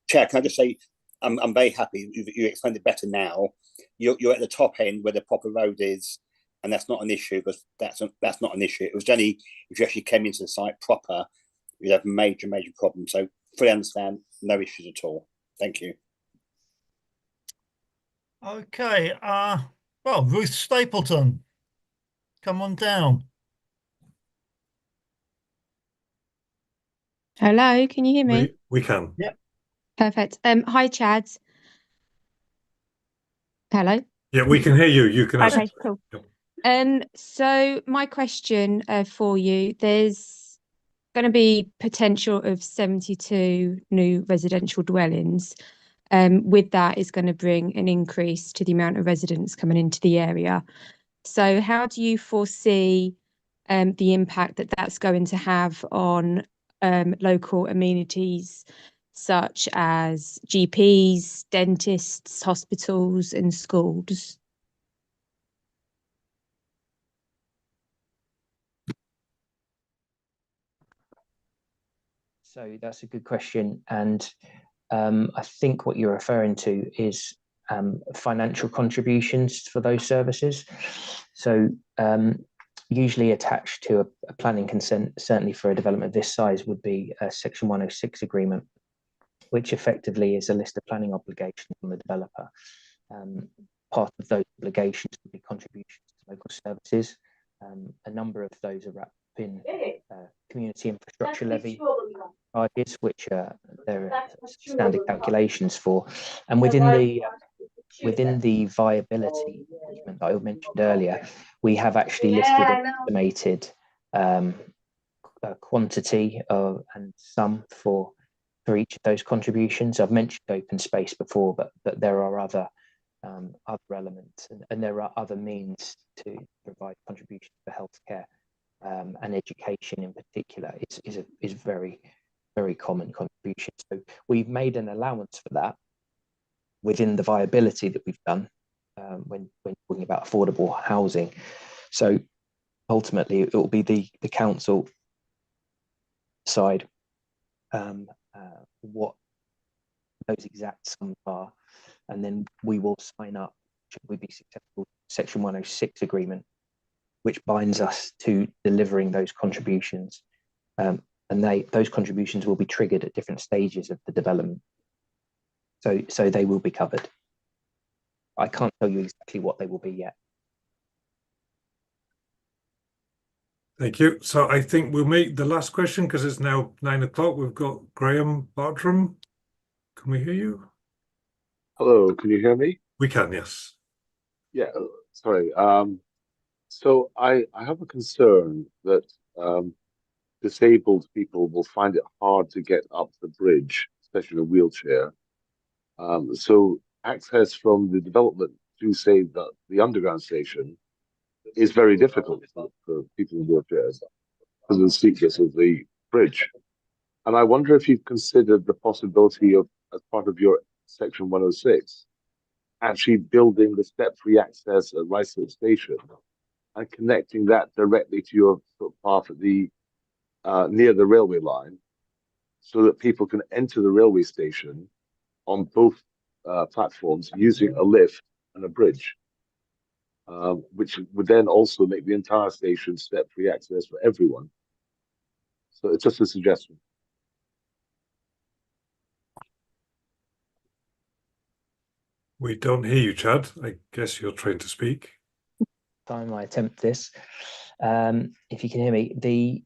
Chair, can I just say, I'm very happy you explained it better now. You're at the top end where the proper road is, and that's not an issue, because that's not an issue. It was only if you actually came into the site proper, you'd have major problems. So fully understand, no issues at all. Thank you. Okay, well, Ruth Stapleton, come on down. Hello, can you hear me? We can. Yeah. Perfect. Hi, Chad. Hello. Yeah, we can hear you. You can ask. Okay, cool. So my question for you, there's going to be potential of 72 new residential dwellings. With that is going to bring an increase to the amount of residents coming into the area. So how do you foresee the impact that that's going to have on local amenities such as GPs, dentists, hospitals and schools? So that's a good question. And I think what you're referring to is financial contributions for those services. So usually attached to a planning consent, certainly for a development of this size, would be a Section 106 agreement, which effectively is a list of planning obligations on the developer. Part of those obligations would be contributions to local services. A number of those are wrapped up in community infrastructure levy charges, which there are standard calculations for. And within the viability document that I mentioned earlier, we have actually listed an estimated quantity of and sum for each of those contributions. I've mentioned open space before, but there are other elements, and there are other means to provide contributions for healthcare, and education in particular is very, very common contribution. So we've made an allowance for that within the viability that we've done when talking about affordable housing. So ultimately it will be the council side what those exact sums are, and then we will sign up, should we be successful, Section 106 agreement, which binds us to delivering those contributions, and those contributions will be triggered at different stages of the development, so they will be covered. I can't tell you exactly what they will be yet. Thank you. So I think we'll make the last question because it's now 9 o'clock. We've got Graham Bartram. Can we hear you? Hello, can you hear me? We can, yes. Yeah, sorry. So I have a concern that disabled people will find it hard to get up the bridge, especially in a wheelchair. So access from the development to, say, the underground station is very difficult for people in wheelchairs because of the steepness of the bridge. And I wonder if you've considered the possibility of, as part of your Section 106, actually building the step-free access at Ruislip Station and connecting that directly to your path at the near the railway line, so that people can enter the railway station on both platforms using a lift and a bridge, which would then also make the entire station step-free access for everyone. So it's just a suggestion. We don't hear you, Chad. I guess you're trying to speak. Time I attempt this. If you can hear me,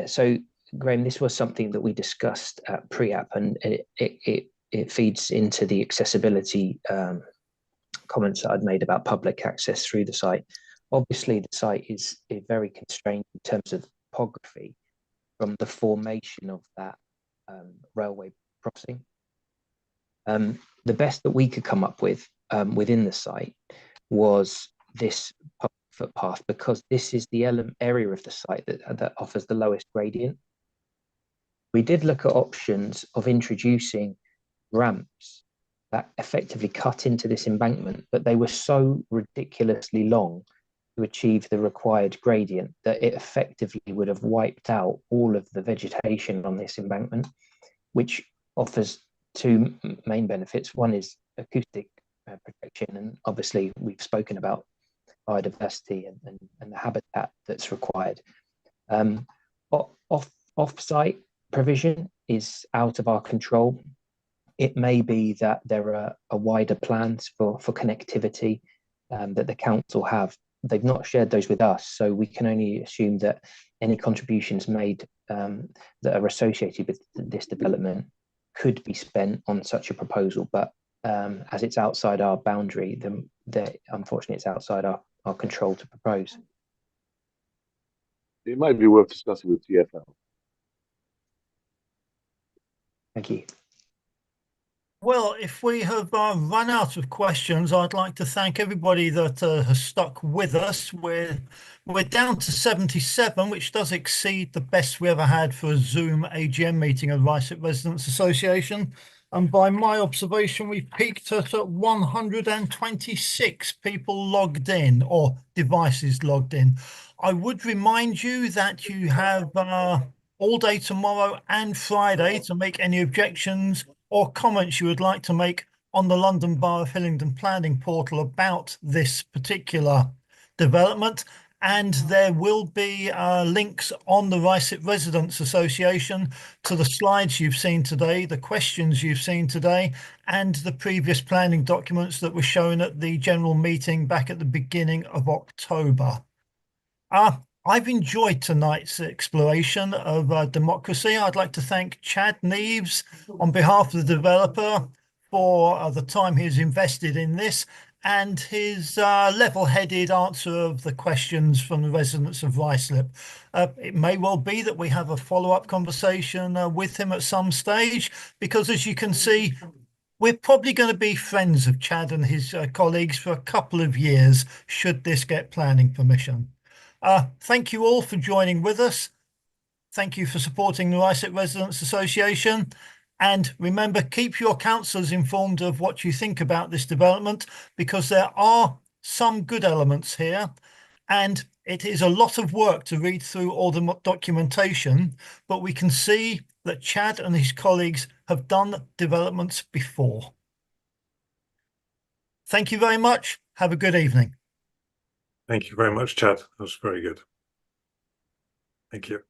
so Graham, this was something that we discussed at pre-app, and it feeds into the accessibility comments that I'd made about public access through the site. Obviously, the site is very constrained in terms of topography from the formation of that railway crossing. The best that we could come up with within the site was this footpath, because this is the area of the site that offers the lowest gradient. We did look at options of introducing ramps that effectively cut into this embankment, but they were so ridiculously long to achieve the required gradient that it effectively would have wiped out all of the vegetation on this embankment, which offers two main benefits. One is acoustic protection, and obviously we've spoken about biodiversity and the habitat that's required. Off-site provision is out of our control. It may be that there are wider plans for connectivity that the council have. They've not shared those with us, so we can only assume that any contributions made that are associated with this development could be spent on such a proposal. But as it's outside our boundary, then unfortunately it's outside our control to propose. It might be worth discussing with TfL. Thank you. Well, if we have run out of questions, I'd like to thank everybody that has stuck with us. We're down to 77, which does exceed the best we ever had for a Zoom AGM meeting of Ruislip Residents Association. And by my observation, we've peaked at 126 people logged in, or devices logged in. I would remind you that you have all day tomorrow and Friday to make any objections or comments you would like to make on the London Borough of Hillingdon planning portal about this particular development. And there will be links on the Ruislip Residents Association to the slides you've seen today, the questions you've seen today, and the previous planning documents that were shown at the general meeting back at the beginning of October. I've enjoyed tonight's exploration of democracy. I'd like to thank Chad Neves on behalf of the developer for the time he's invested in this and his level-headed answer of the questions from the residents of Ruislip. It may well be that we have a follow-up conversation with him at some stage, because as you can see, we're probably going to be friends of Chad and his colleagues for a couple of years, should this get planning permission. Thank you all for joining with us. Thank you for supporting the Ruislip Residents Association. And remember, keep your councillors informed of what you think about this development, because there are some good elements here. And it is a lot of work to read through all the documentation, but we can see that Chad and his colleagues have done developments before. Thank you very much. Have a good evening. Thank you very much, Chad. That was very good. Thank you.